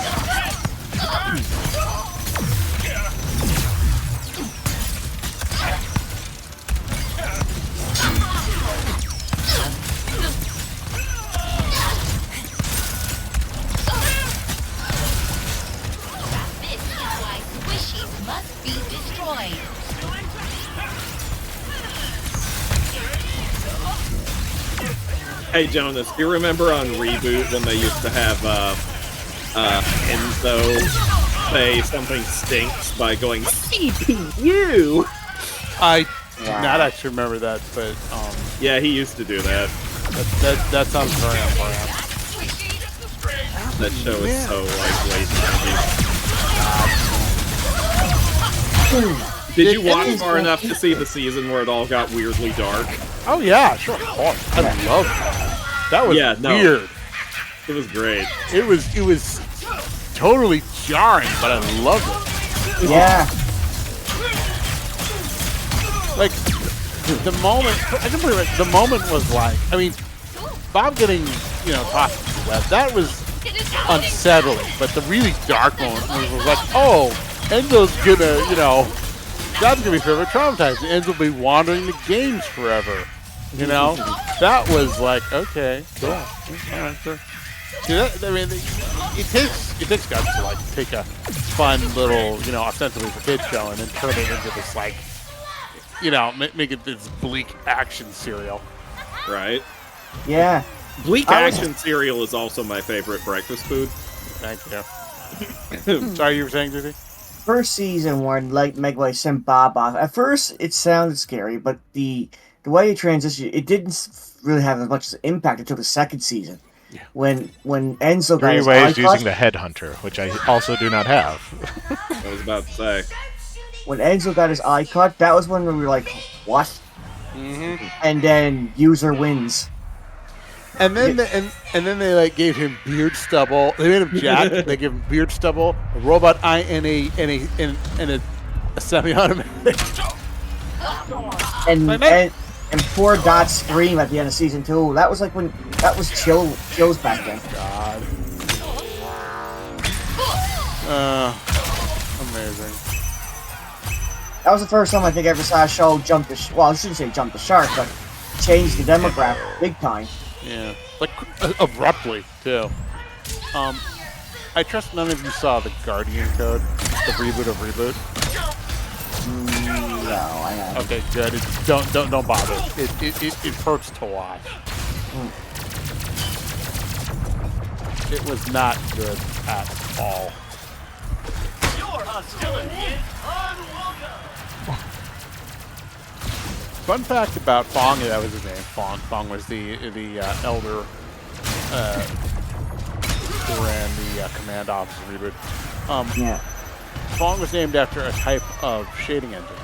Hey Jonas, do you remember on Reboot when they used to have Enzo say something stinks by going CPU? I do not actually remember that, but yeah, he used to do that. That sounds very on brand. That show is so like late. Did you watch far enough to see the season where it all got weirdly dark? Oh yeah, sure, of course. I love that. That was weird. It was great. It was totally jarring, but I loved it. Yeah. Like the moment, I can put it right. The moment was like, I mean, Bob getting tossed to the web. That was unsettling, but the really dark moment was like, oh, Enzo's gonna, God's gonna be forever traumatized. Enzo will be wandering the games forever. That was like, okay, cool. All right, sure. See, it takes guts to like take a fun little, ostensibly for kids show and then turn it into this like, make it this bleak action serial. Right. Yeah. Bleak action cereal is also my favorite breakfast food. Thank you. Sorry, you were saying, Judy? First season when Megway sent Bob off. At first, it sounded scary, but the way it transitioned, it didn't really have as much impact until the second season. when Enzo got Three his ways eye using cut, the headhunter, which I also do not have. I was about to say. when Enzo got his eye cut, that was when we were like, what? Mm-hmm. And then user wins. And then then they like gave him beard stubble. They made him Jack. They gave him beard stubble, a robot eye, and a semi-automatic. And poor Dot's scream at the end of season 2. That was like when chills back then. God. Amazing. That was the first time I think I ever saw a show jump the well, I shouldn't say jump the shark, but change the demographic big time. Yeah, like abruptly too. I trust none of you saw the Guardian Code, the reboot of Reboot. No, I haven't. Okay, good. Don't bother. It hurts to watch. It was not good at all. Your hostility is unwelcome. Fun fact about Fong, that was his name. Fong was the elder who ran the command office reboot. Yeah. Fong was named after a type of shading engine.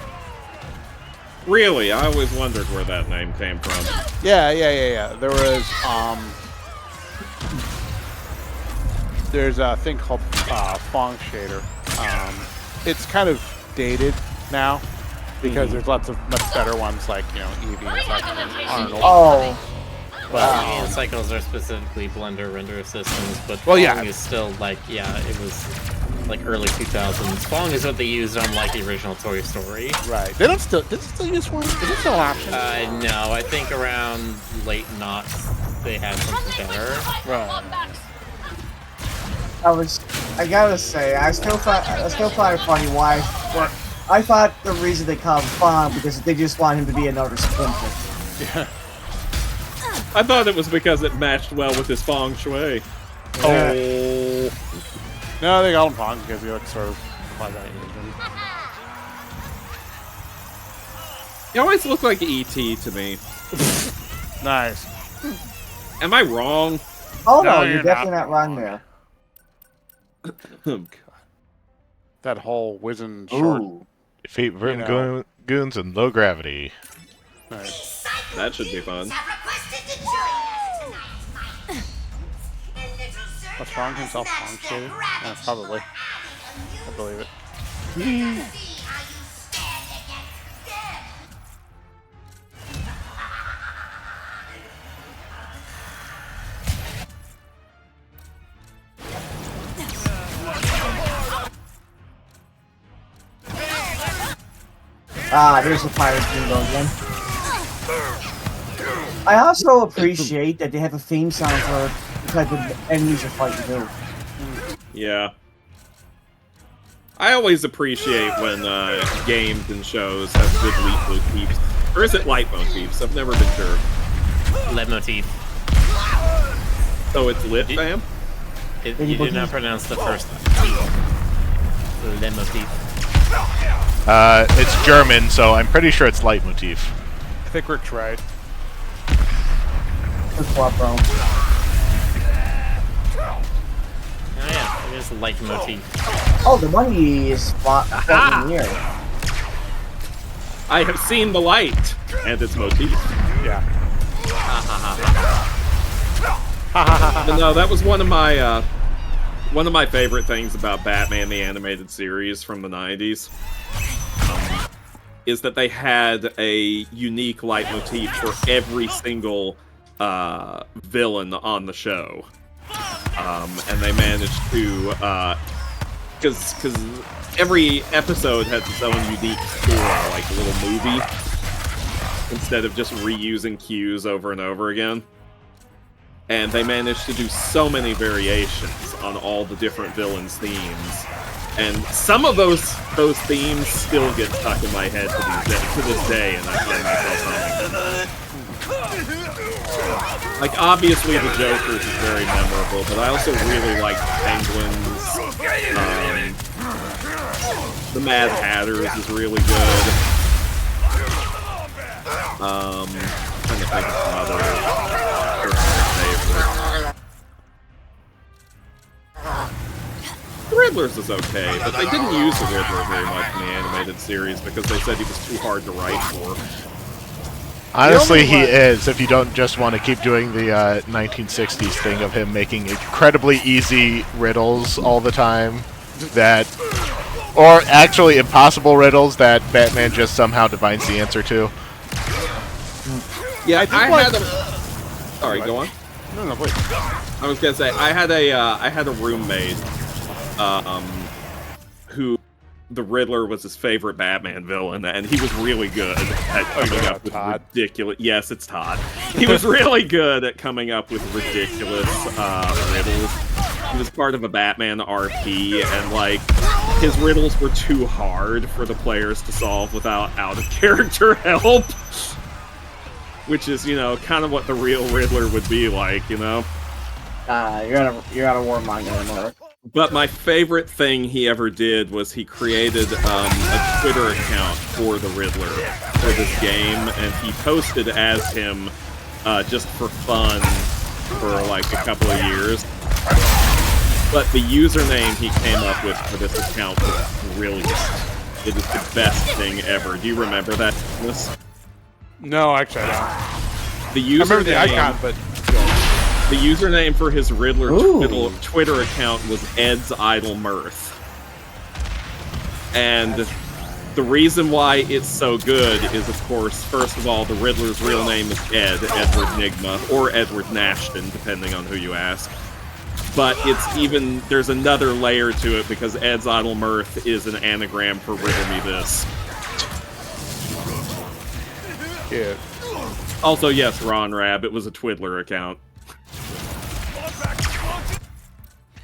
Really? I always wondered where that name came from. Yeah. There was there's a thing called Fong shader. It's kind of dated now because there's lots of much better ones like Eevee and such and Arnold. Oh. But cycles are specifically Blender render systems, but Well, Fong yeah. is still like, it was like early 2000s. Fong is what they used on like the original Toy Story. Right. Did it still use one? Is it still an option? No, I think around late noughts they had something better. Right. I gotta say, I still find it funny why. I thought the reason they called him Fong because they just want him to be another Splinter. Yeah. I thought it was because it matched well with his feng shui. Oh. No, they call him Fong because he looks sort of like that. He always looked like E.T. to me. Nice. Am I wrong? Oh no, you're definitely not wrong there. God. That whole wizened short. Defeat Vermin goons in low gravity. Nice. That should be fun. What's Fong himself Fong shaded? Yeah, probably. I believe it. Here's the pirate bingo again. I also appreciate that they have a theme song for the type of enemies you're fighting too. Yeah. I always appreciate when games and shows have good leitmotifs. Or is it leitmotifs? I've never been sure. Leitmotif. So it's lit, fam? You did not pronounce the first leitmotif. It's German, so I'm pretty sure it's leitmotif. I think Rick's right. Good swap, bro. Oh yeah, it is leitmotif. Oh, the money is fucking here. I have seen the light and its motif. Yeah. But no, that was one of my favorite things about Batman the Animated Series from the 90s. Is that they had a unique leitmotif for every single villain on the show. And they managed to, because every episode has its own unique score, like a little movie, instead of just reusing cues over and over again. And they managed to do so many variations on all the different villains' themes. And some of those themes still get stuck in my head to this day, and I find myself humming. Like, obviously the Joker's is very memorable, but I also really like Penguins. The Mad Hatter's is really good. Trying to think of some other personal favorites. Riddler's is okay, but they didn't use the Riddler very much in the animated series because they said he was too hard to write for. Honestly, he is, if you don't just want to keep doing the 1960s thing of him making incredibly easy riddles all the time, or actually impossible riddles that Batman just somehow divines the answer to. Yeah, Sorry, go on. No, please. I was gonna say, I had a roommate, who the Riddler was his favorite Batman villain, and he was really good at coming up with ridiculous. Yes, it's Todd. He was really good at coming up with ridiculous riddles. He was part of a Batman RP, and like his riddles were too hard for the players to solve without out-of-character help. Which is, you know, kind of what the real Riddler would be like, you know. You're out of war manga anymore. But my favorite thing he ever did was he created a Twitter account for the Riddler for this game, and he posted as him just for fun for like a couple of years. But the username he came up with for this account was brilliant. It is the best thing ever. Do you remember that? No, actually, I don't. The username, I remember the icon, but the username for his Riddler Twitter account was Ed's Idle Mirth. And the reason why it's so good is, of course, first of all, the Riddler's real name is Ed, Edward Nygma, or Edward Nashton, depending on who you ask. But it's even, there's another layer to it because Ed's Idle Mirth is an anagram for Riddle Me This. Yeah. Also, yes, Ron Rab, it was a Twiddler account.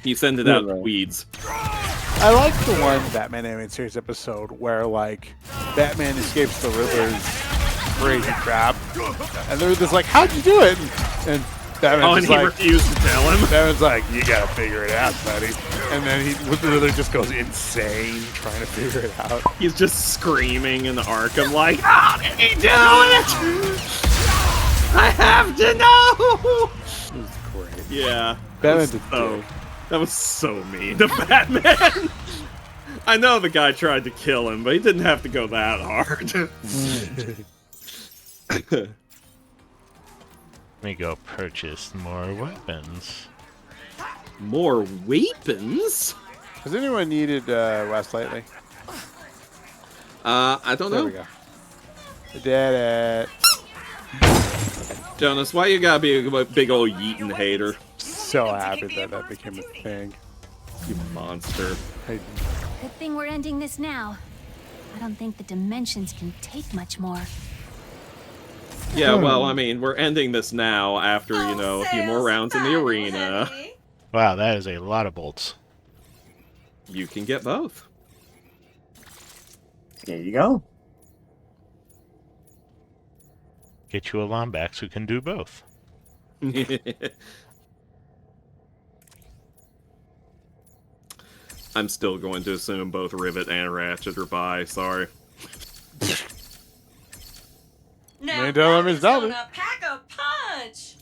He sent it out to weeds. I like the one Batman animated series episode where, like, Batman escapes the Riddler's crazy crap, and they're just like, "How'd you do it?" And Batman's he refused to tell him. Batman's like, "You gotta figure it out, buddy." And then the Riddler just goes insane trying to figure it out. He's just screaming in Arkham like, "How did he do it? I have to know!" It was great. Yeah. Batman that was so mean to Batman. I know the guy tried to kill him, but he didn't have to go that hard. Let me go purchase more weapons. More weapons? Has anyone needed West lately? I don't know. There we go. I did it. Jonas, why you gotta be a big old Yeaton hater? So happy that became a thing. You monster. Good thing we're ending this now. I don't think the dimensions can take much more. Yeah, well, I mean, we're ending this now after, you know, a few more rounds in the arena. Wow, that is a lot of bolts. You can get both. There you go. Get you a Lombax who can do both. I'm still going to assume both Rivet and Ratchet are bi, sorry. Now Batman's gonna pack a punch.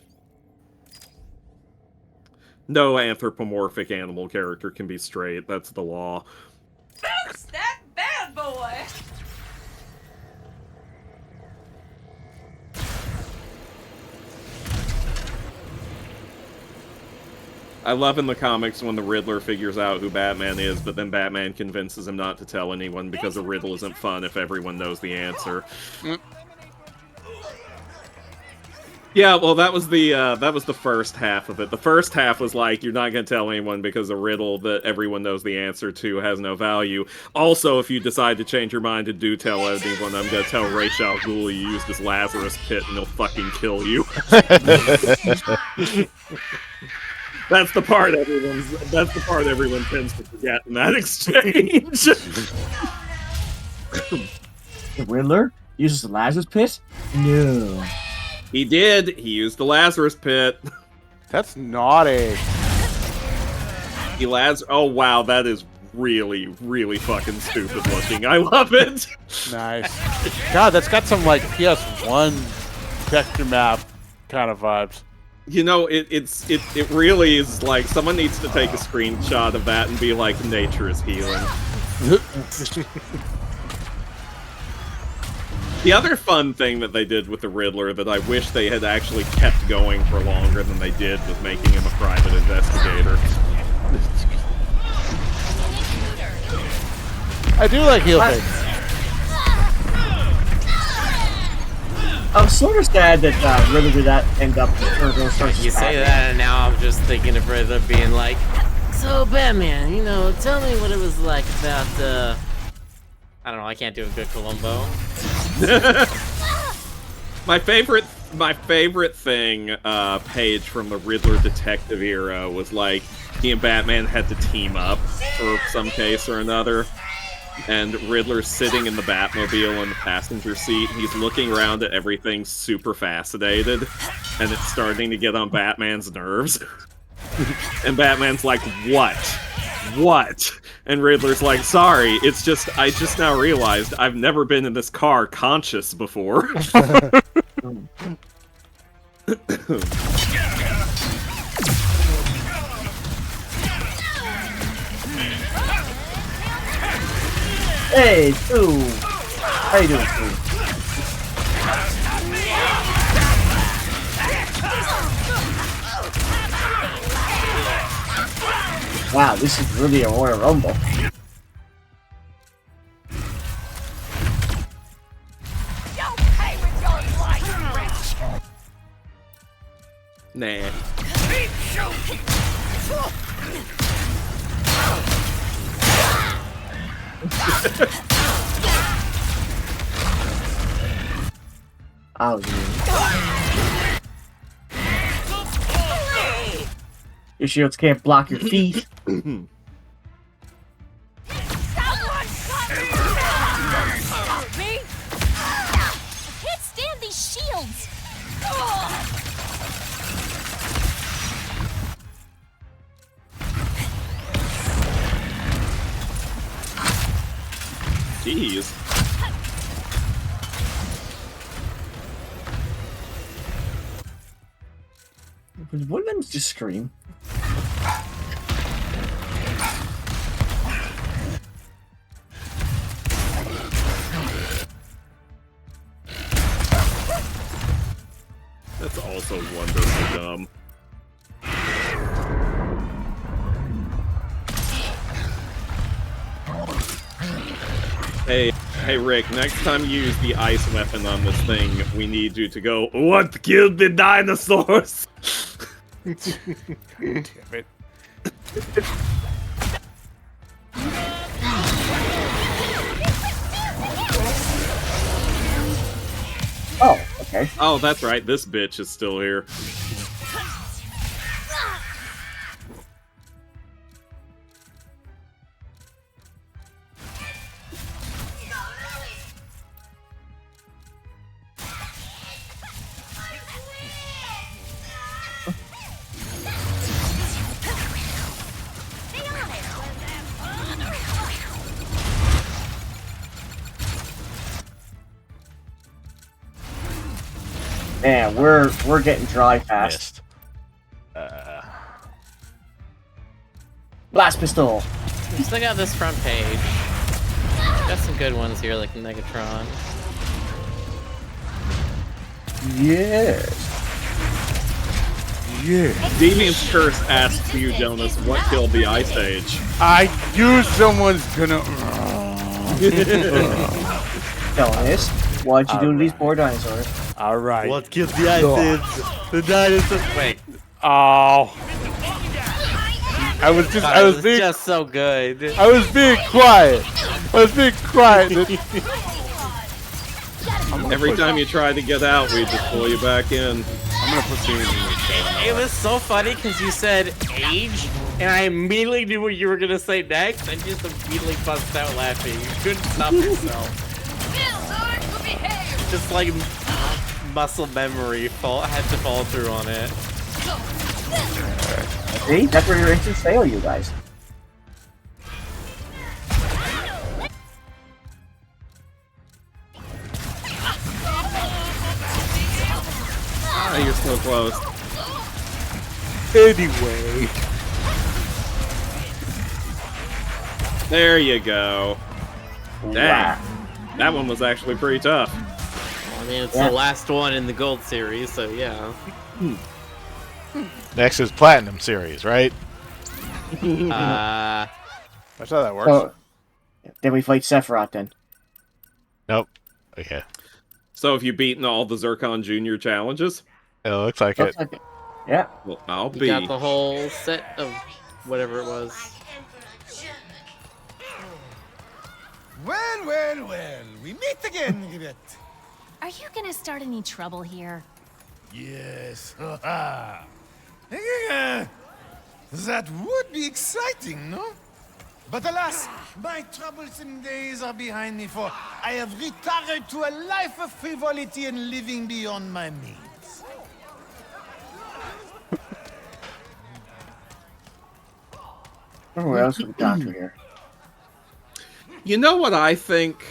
No anthropomorphic animal character can be straight, that's the law. Boots that bad boy. I love in the comics when the Riddler figures out who Batman is, but then Batman convinces him not to tell anyone because a riddle isn't fun if everyone knows the answer. Yeah, well, that was the first half of it. The first half was like, you're not going to tell anyone because a riddle that everyone knows the answer to has no value. Also, if you decide to change your mind and do tell anyone, I'm going to tell Ra's al Ghul you used his Lazarus pit and he'll fucking kill you. That's the part everyone tends to forget in that exchange. The Riddler uses the Lazarus pit? No. He did. He used the Lazarus pit. That's naughty. Oh wow, that is really, really fucking stupid looking. I love it. Nice. God, that's got some like PS1 texture map kind of vibes. You know, it really is like someone needs to take a screenshot of that and be like, nature is healing. The other fun thing that they did with the Riddler that I wish they had actually kept going for longer than they did was making him a private investigator. I do like heel things. I'm sort of sad that Riddler did not end up versus You say that, and now I'm just thinking of Riddler being like, "So Batman, you know, tell me what it was like about I don't know. I can't do a good Columbo." My favorite thing page from the Riddler detective era was like he and Batman had to team up for some case or another. And Riddler's sitting in the Batmobile in the passenger seat. He's looking around at everything super fascinated. And it's starting to get on Batman's nerves. And Batman's like, what? What? And Riddler's like, sorry, it's just, I just now realized I've never been in this car conscious before. Hey, Croo! How you doing, Croo? Wow, this is really a Royal Rumble. Nah. Oh, your shields can't block your feet. Me? I can't stand these shields. Jeez. Would one of them just scream? That's also wonderfully dumb. Hey Rick, next time you use the ice weapon on this thing, we need you to go, what killed the dinosaurs? Damn it. Oh, okay. Oh, that's right, this bitch is still here. Man, we're getting dry fast. Blast pistol. Still got this front page. Got some good ones here, like Megatron. Yes. Yeah. Deviant's Curse asks you, Jonas, what killed the Ice Age? I knew someone's gonna. Jonas, what you doing to these poor dinosaurs? Alright. What killed the Ice Age? The dinosaurs. Wait. Oh. I was being just so good. I was being quiet. Every time you try to get out, we just pull you back in. I'm gonna put you in It was so funny because you said age, and I immediately knew what you were gonna say next, and just immediately bust out laughing. You couldn't stop yourself. Just like muscle memory had to fall through on it. See, that's where your instincts fail you guys. Ah, you're so close. Anyway. There you go. Dang. Wow. That one was actually pretty tough. I mean, it's the last one in the Gold Series, so yeah. Next is Platinum Series, right? That's how that works. So, then we fight Sephiroth then. Nope. Okay. So have you beaten all the Zircon Jr. challenges? It looks like Looks it. like it. Yeah. Well, I'll You be. got the whole set of whatever it was. Well, well, well. We meet again, Griffin. Are you gonna start any trouble here? Yes. That would be exciting, no? But alas, my troublesome days are behind me, for I have retired to a life of frivolity and living beyond my means. What else we got through here? You know what I think?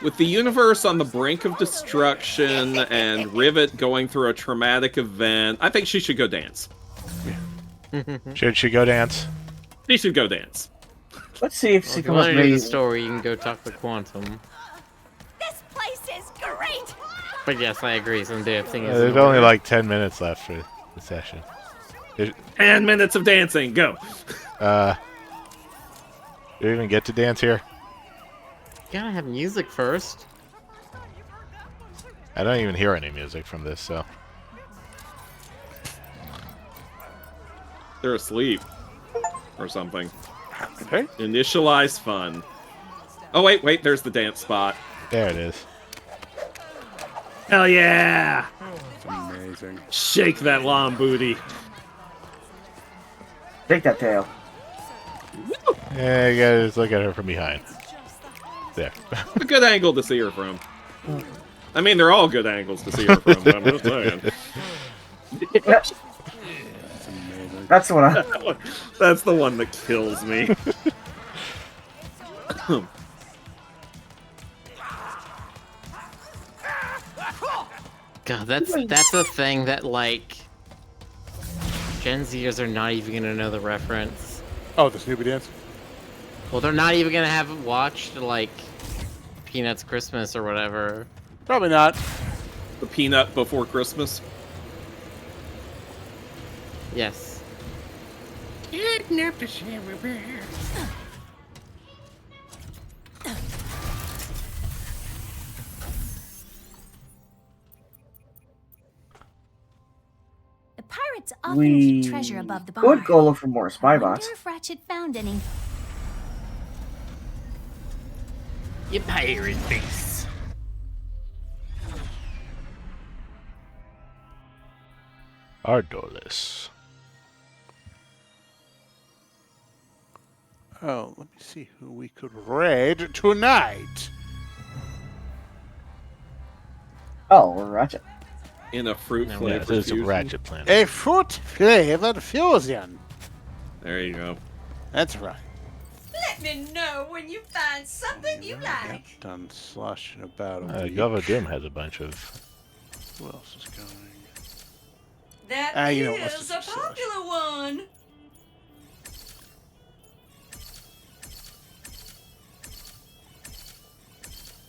With the universe on the brink of destruction and Rivet going through a traumatic event, I think she should go dance. Should she go dance? She should go dance. Let's see if Well, she if you can want to do the maybe. story, you can go talk to Quantum. This place is great! But yes, I agree. Some dancing is. There's only like 10 minutes left for the session. 10 minutes of dancing, go! Do we even get to dance here? You gotta have music first. I don't even hear any music from this, so. They're asleep. Or something. Okay. Initialize fun. Oh, wait, there's the dance spot. There it is. Hell yeah! It's amazing. Shake that lawn booty. Take that tail. Yeah, you gotta just look at her from behind. There. A good angle to see her from. I mean, they're all good angles to see her from, but I'm just saying. That's the one. That's the one that kills me. God, that's a thing that like Gen Zers are not even gonna know the reference. Oh, the Snoopy dance? Well, they're not even gonna have watched like Peanuts Christmas or whatever. Probably not. The Peanut Before Christmas? Yes. Kidnapped a Sherry Bear. The pirates often We keep treasure above the barn. could go look for more spy I wonder bots. if Ratchet found any. You pirate face. Ardolis. Oh, let me see who we could raid tonight. Oh, we're Ratchet. In a fruit Yeah, flavored this is a fusion. Ratchet planet. A fruit flavored fusion. There you go. That's right. Let me know when you find something you like. Done sloshing about a week. Gova Doom has a bunch of. Who else is going? That you know, let's is just a popular one.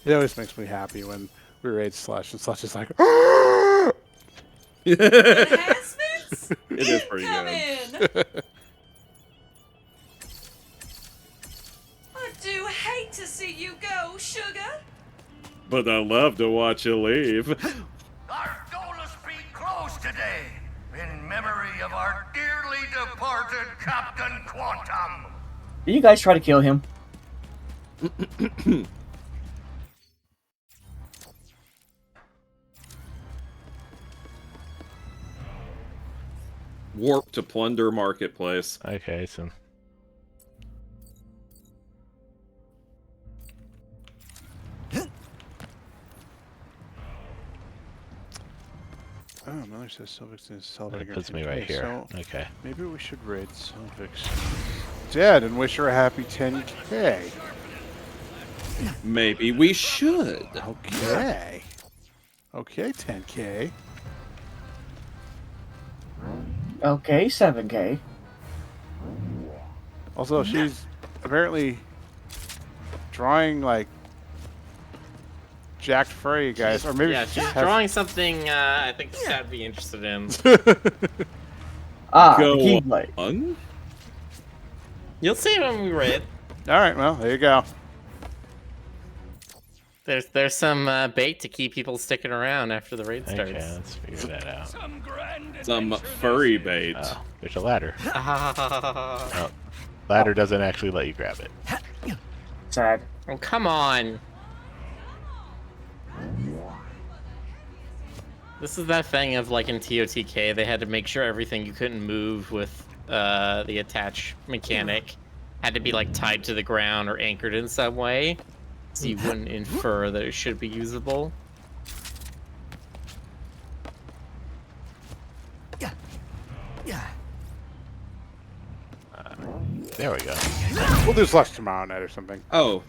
It always makes me happy when we raid Slush and Slush is like, Enhancements? It is pretty good. I do hate to see you go, sugar. But I love to watch you leave. Our doorless be closed today, in memory of our dearly departed Captain Quantum. Did you guys try to kill him? Warp to plunder marketplace. Okay, so. oh, Miller says Silvix is celebrating. That puts me right here. Okay. Maybe we should raid Silvix dead and wish her a happy 10K. Maybe we should. Okay. Okay, 10K. Okay, 7K. Also, she's apparently drawing like jacked furry guys, or maybe Yeah, she she's just has... drawing something I think the chat would be interested in. Ah, Go the Keyblade. on. You'll see it when we raid. All right, well, there you go. There's some bait to keep people sticking around after the raid starts. Okay, let's figure that out. Some furry bait. Oh, there's a ladder. Oh, Oh, ladder doesn't actually let you grab it. Sad. come on. This is that thing of like in TOTK, they had to make sure everything you couldn't move with the attach mechanic had to be like tied to the ground or anchored in some way, so you wouldn't infer that it should be usable. There we go. We'll do slush tomorrow night or something. Oh,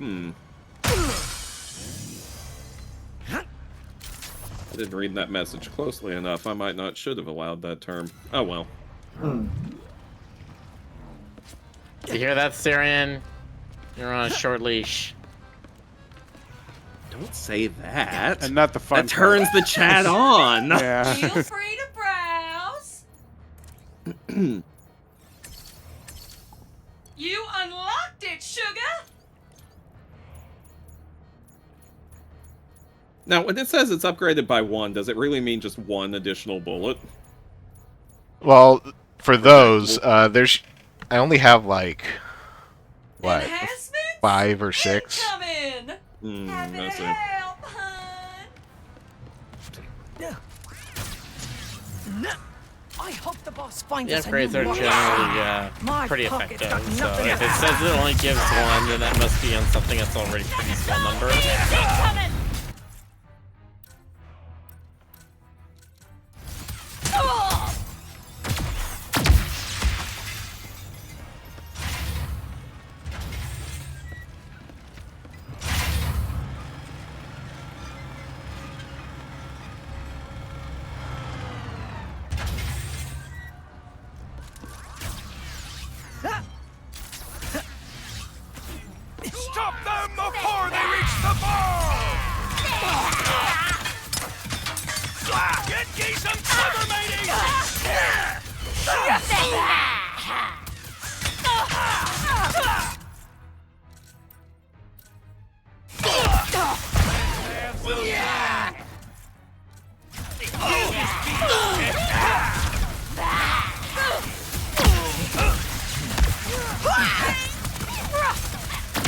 I didn't read that message closely enough. I might not should have allowed that term. Oh well. You hear that, Syrian? You're on a short leash. Don't say that. And not the fun That turns the chat on. Yeah. Feel free to browse. You unlocked it, sugar. Now, when it says it's upgraded by 1, does it really mean just 1 additional bullet? Well, for those, there's... I only have, like... What? 5 or 6? I see. I hope the boss finds The us a upgrades new are one. generally pretty pocket's effective, got so nothing if to it says it only gives 1, then that must be on something that's already pretty small number. Stop them before they reach the ball! Get ye some cover, matey!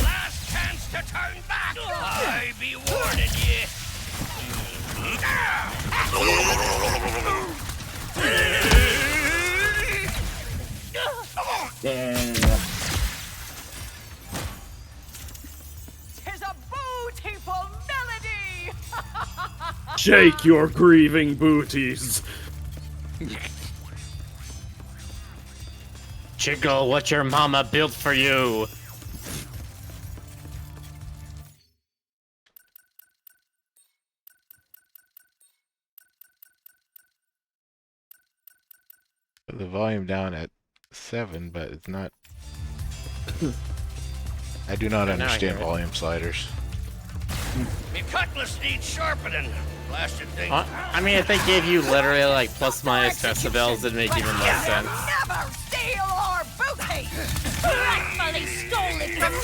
Last chance to turn back! I be warning ye! Yeah. Tis a beautiful melody! Shake your grieving booties. Jiggle what your mama built for you. Put the volume down at 7, but it's not... I do not understand volume sliders. Me cutlass needs sharpening. Blasted thing. I mean, if they gave you literally like plus minus decibels, it'd make even less sense. Never steal our booty! Rightfully stole it from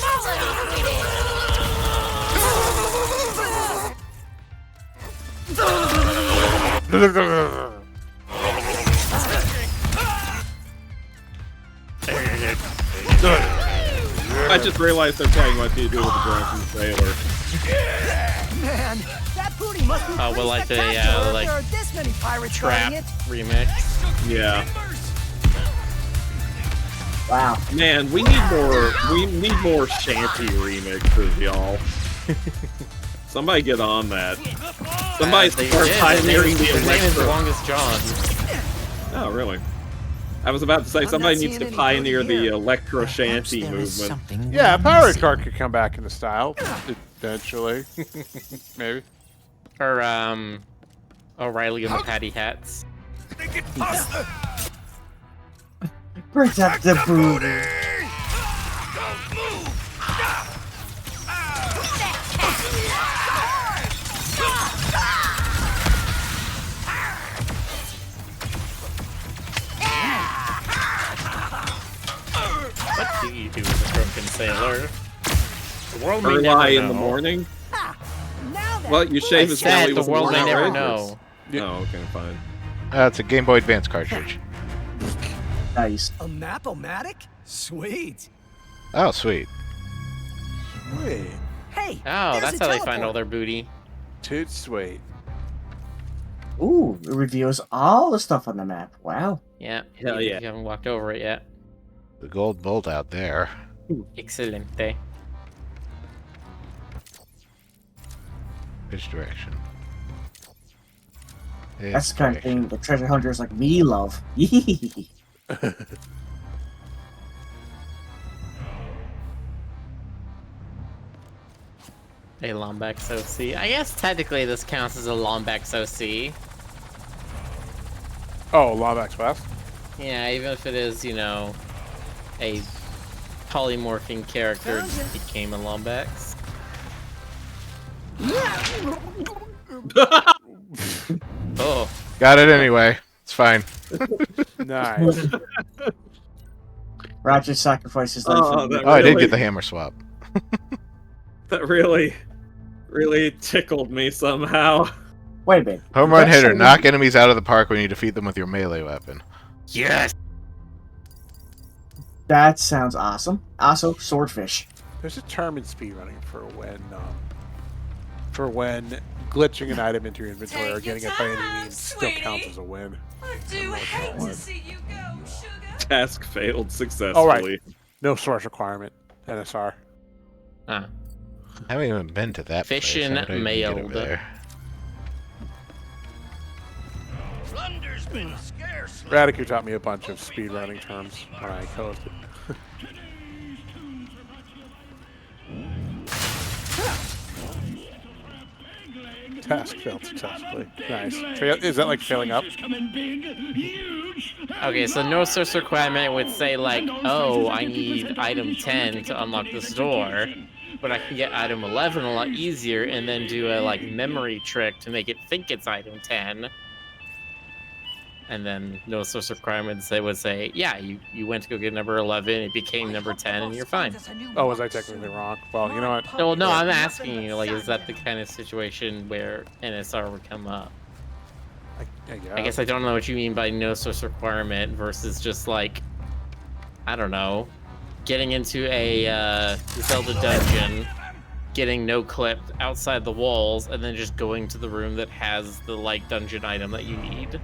I just realized they're playing What Do You Do with a Drunken Sailor. Man, that booty must be Well, like the spectacular if like there are this many pirates trap playing it. remix. Yeah. Wow. Man, we need more shanty remixes, y'all. Somebody get on that. Somebody start pioneering the His name is electro. Longest John. Oh, really? I was about to say somebody needs to pioneer the electro shanty movement. Yeah, a pirate card could come back into style eventually. Maybe. Or O'Reilly and the Patty Hats. Protect the booty. What do you do as a drunken sailor? The world may Early never in know. the morning. What, you shave his belly with the world may never outrageous? know. Oh, okay, fine. It's a Game Boy Advance cartridge. Nice. A map-o-matic? Sweet. Oh, sweet. Sweet. Hey. Oh, there's that's a how they find teleport. all their booty. Toot sweet. Ooh, it reveals all the stuff on the map. Wow. Yeah. Hell you, yeah. You haven't walked over it yet. The gold bolt out there. Excelente. Which direction? That's the kind of thing the treasure hunters like me love. A Lombax OC. I guess technically this counts as a Lombax OC. Oh, Lombax West? Yeah, even if it is, you know, a polymorphing character just became a Lombax. Oh. Got it anyway. It's fine. Nice. Ratchet sacrifices life. Oh, that I did really- get the hammer swap. That really tickled me somehow. Wait a minute. Home run That's hitter. something- Knock enemies out of the park when you defeat them with your melee weapon. Yes! That sounds awesome. Also, swordfish. There's a term in speedrunning for when glitching an item into your inventory or getting it by any means still counts as a win. I do hate to see you go, sugar. Task failed successfully. All right. No source requirement. NSR. Ah. I haven't even been to that Fishin' place. How would I even get over mailed. there? Plunder's been scarce. Radicu taught me a bunch of speedrunning terms when I co-hosted. Task failed successfully. Nice. Is that like failing up? Okay, so no source requirement would say like, oh, I need item 10 to unlock this door, but I can get item 11 a lot easier and then do a like memory trick to make it think it's item 10. And then no source requirements, they would say, yeah, you went to go get number 11, it became number 10, and you're fine. Oh, was I technically wrong? Well, you know what? No, no, I'm asking you, like, is that the kind of situation where NSR would come up? I guess I don't know what you mean by no source requirement versus just like, I don't know, getting into a Zelda dungeon, getting no clipped outside the walls, and then just going to the room that has the like dungeon item that you need.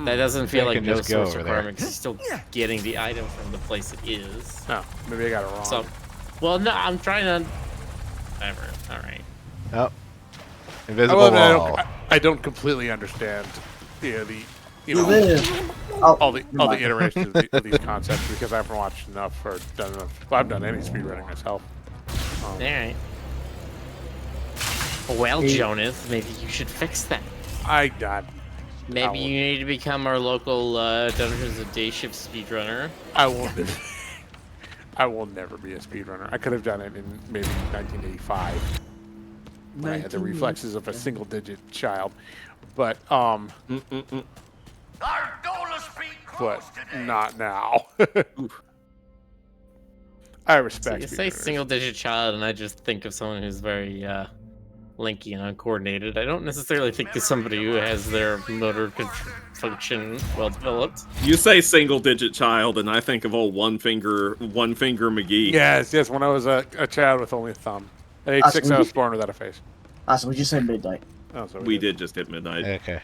That doesn't feel like no source requirement because you're still getting the item from the place it is. No, maybe I got it wrong. So, well, no, I'm trying to. Whatever. All right. Oh, invisible wall. I don't completely understand the Oh, all the iterations of these concepts because I haven't watched enough or done enough. Well, I've done any speedrunning myself. All right. Well, Jonas, maybe you should fix that. I got. Maybe you need to become our local Dungeons of Day Shift speedrunner. I will never be a speedrunner. I could have done it in maybe 1985 when I had the reflexes of a single-digit child, but Our goal is but not now. I respect. So you say single-digit child, and I just think of someone who's very lanky and uncoordinated. I don't necessarily think of somebody who has their motor function well developed. You say single-digit child, and I think of old one finger McGee. Yes. When I was a child with only a thumb. At age 6, I was born without a face. Awesome. We just said midnight. Oh, so we did just hit midnight. Okay.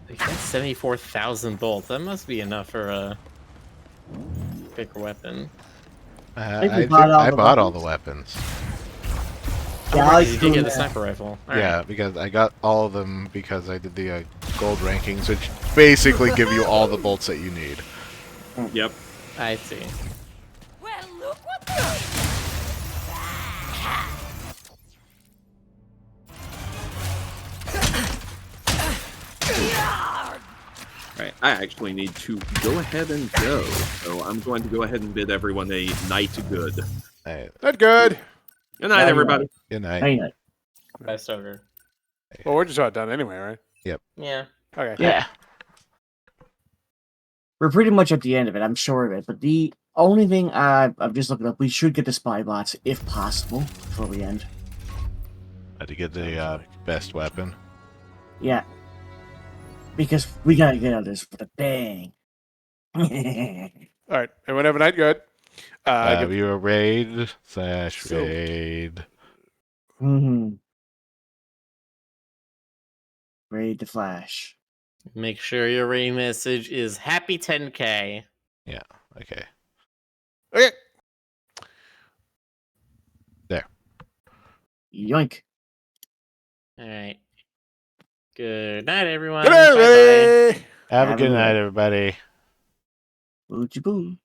They got 74,000 bolts. That must be enough for a bigger weapon. I bought all the weapons. Yeah, you did get the sniper rifle. Yeah, because I got all of them because I did the gold rankings, which basically give you all the bolts that you need. Yep. I see. Well, look what Right, I actually need to go ahead and go, so I'm going to go ahead and bid everyone a night good. Not good. Good night, everybody. Good night. Night night. Bye, Stoker. Well, we're just about done anyway, right? Yep. Yeah. Okay. Yeah. We're pretty much at the end of it, I'm sure of it. But the only thing I'm just looking up, we should get the spy bots, if possible, before we end. Had to get the best weapon. Yeah. Because we gotta get out of this with a bang. All right. Everyone have a night good. We were raid / raid. Mm-hmm. Raid the Flash. Make sure your raid message is happy 10K. Yeah. Okay. Okay. There. Yoink. All right. Good night, everyone. Good night, Bye-bye. Have a good night, everybody. Boo-choo boo.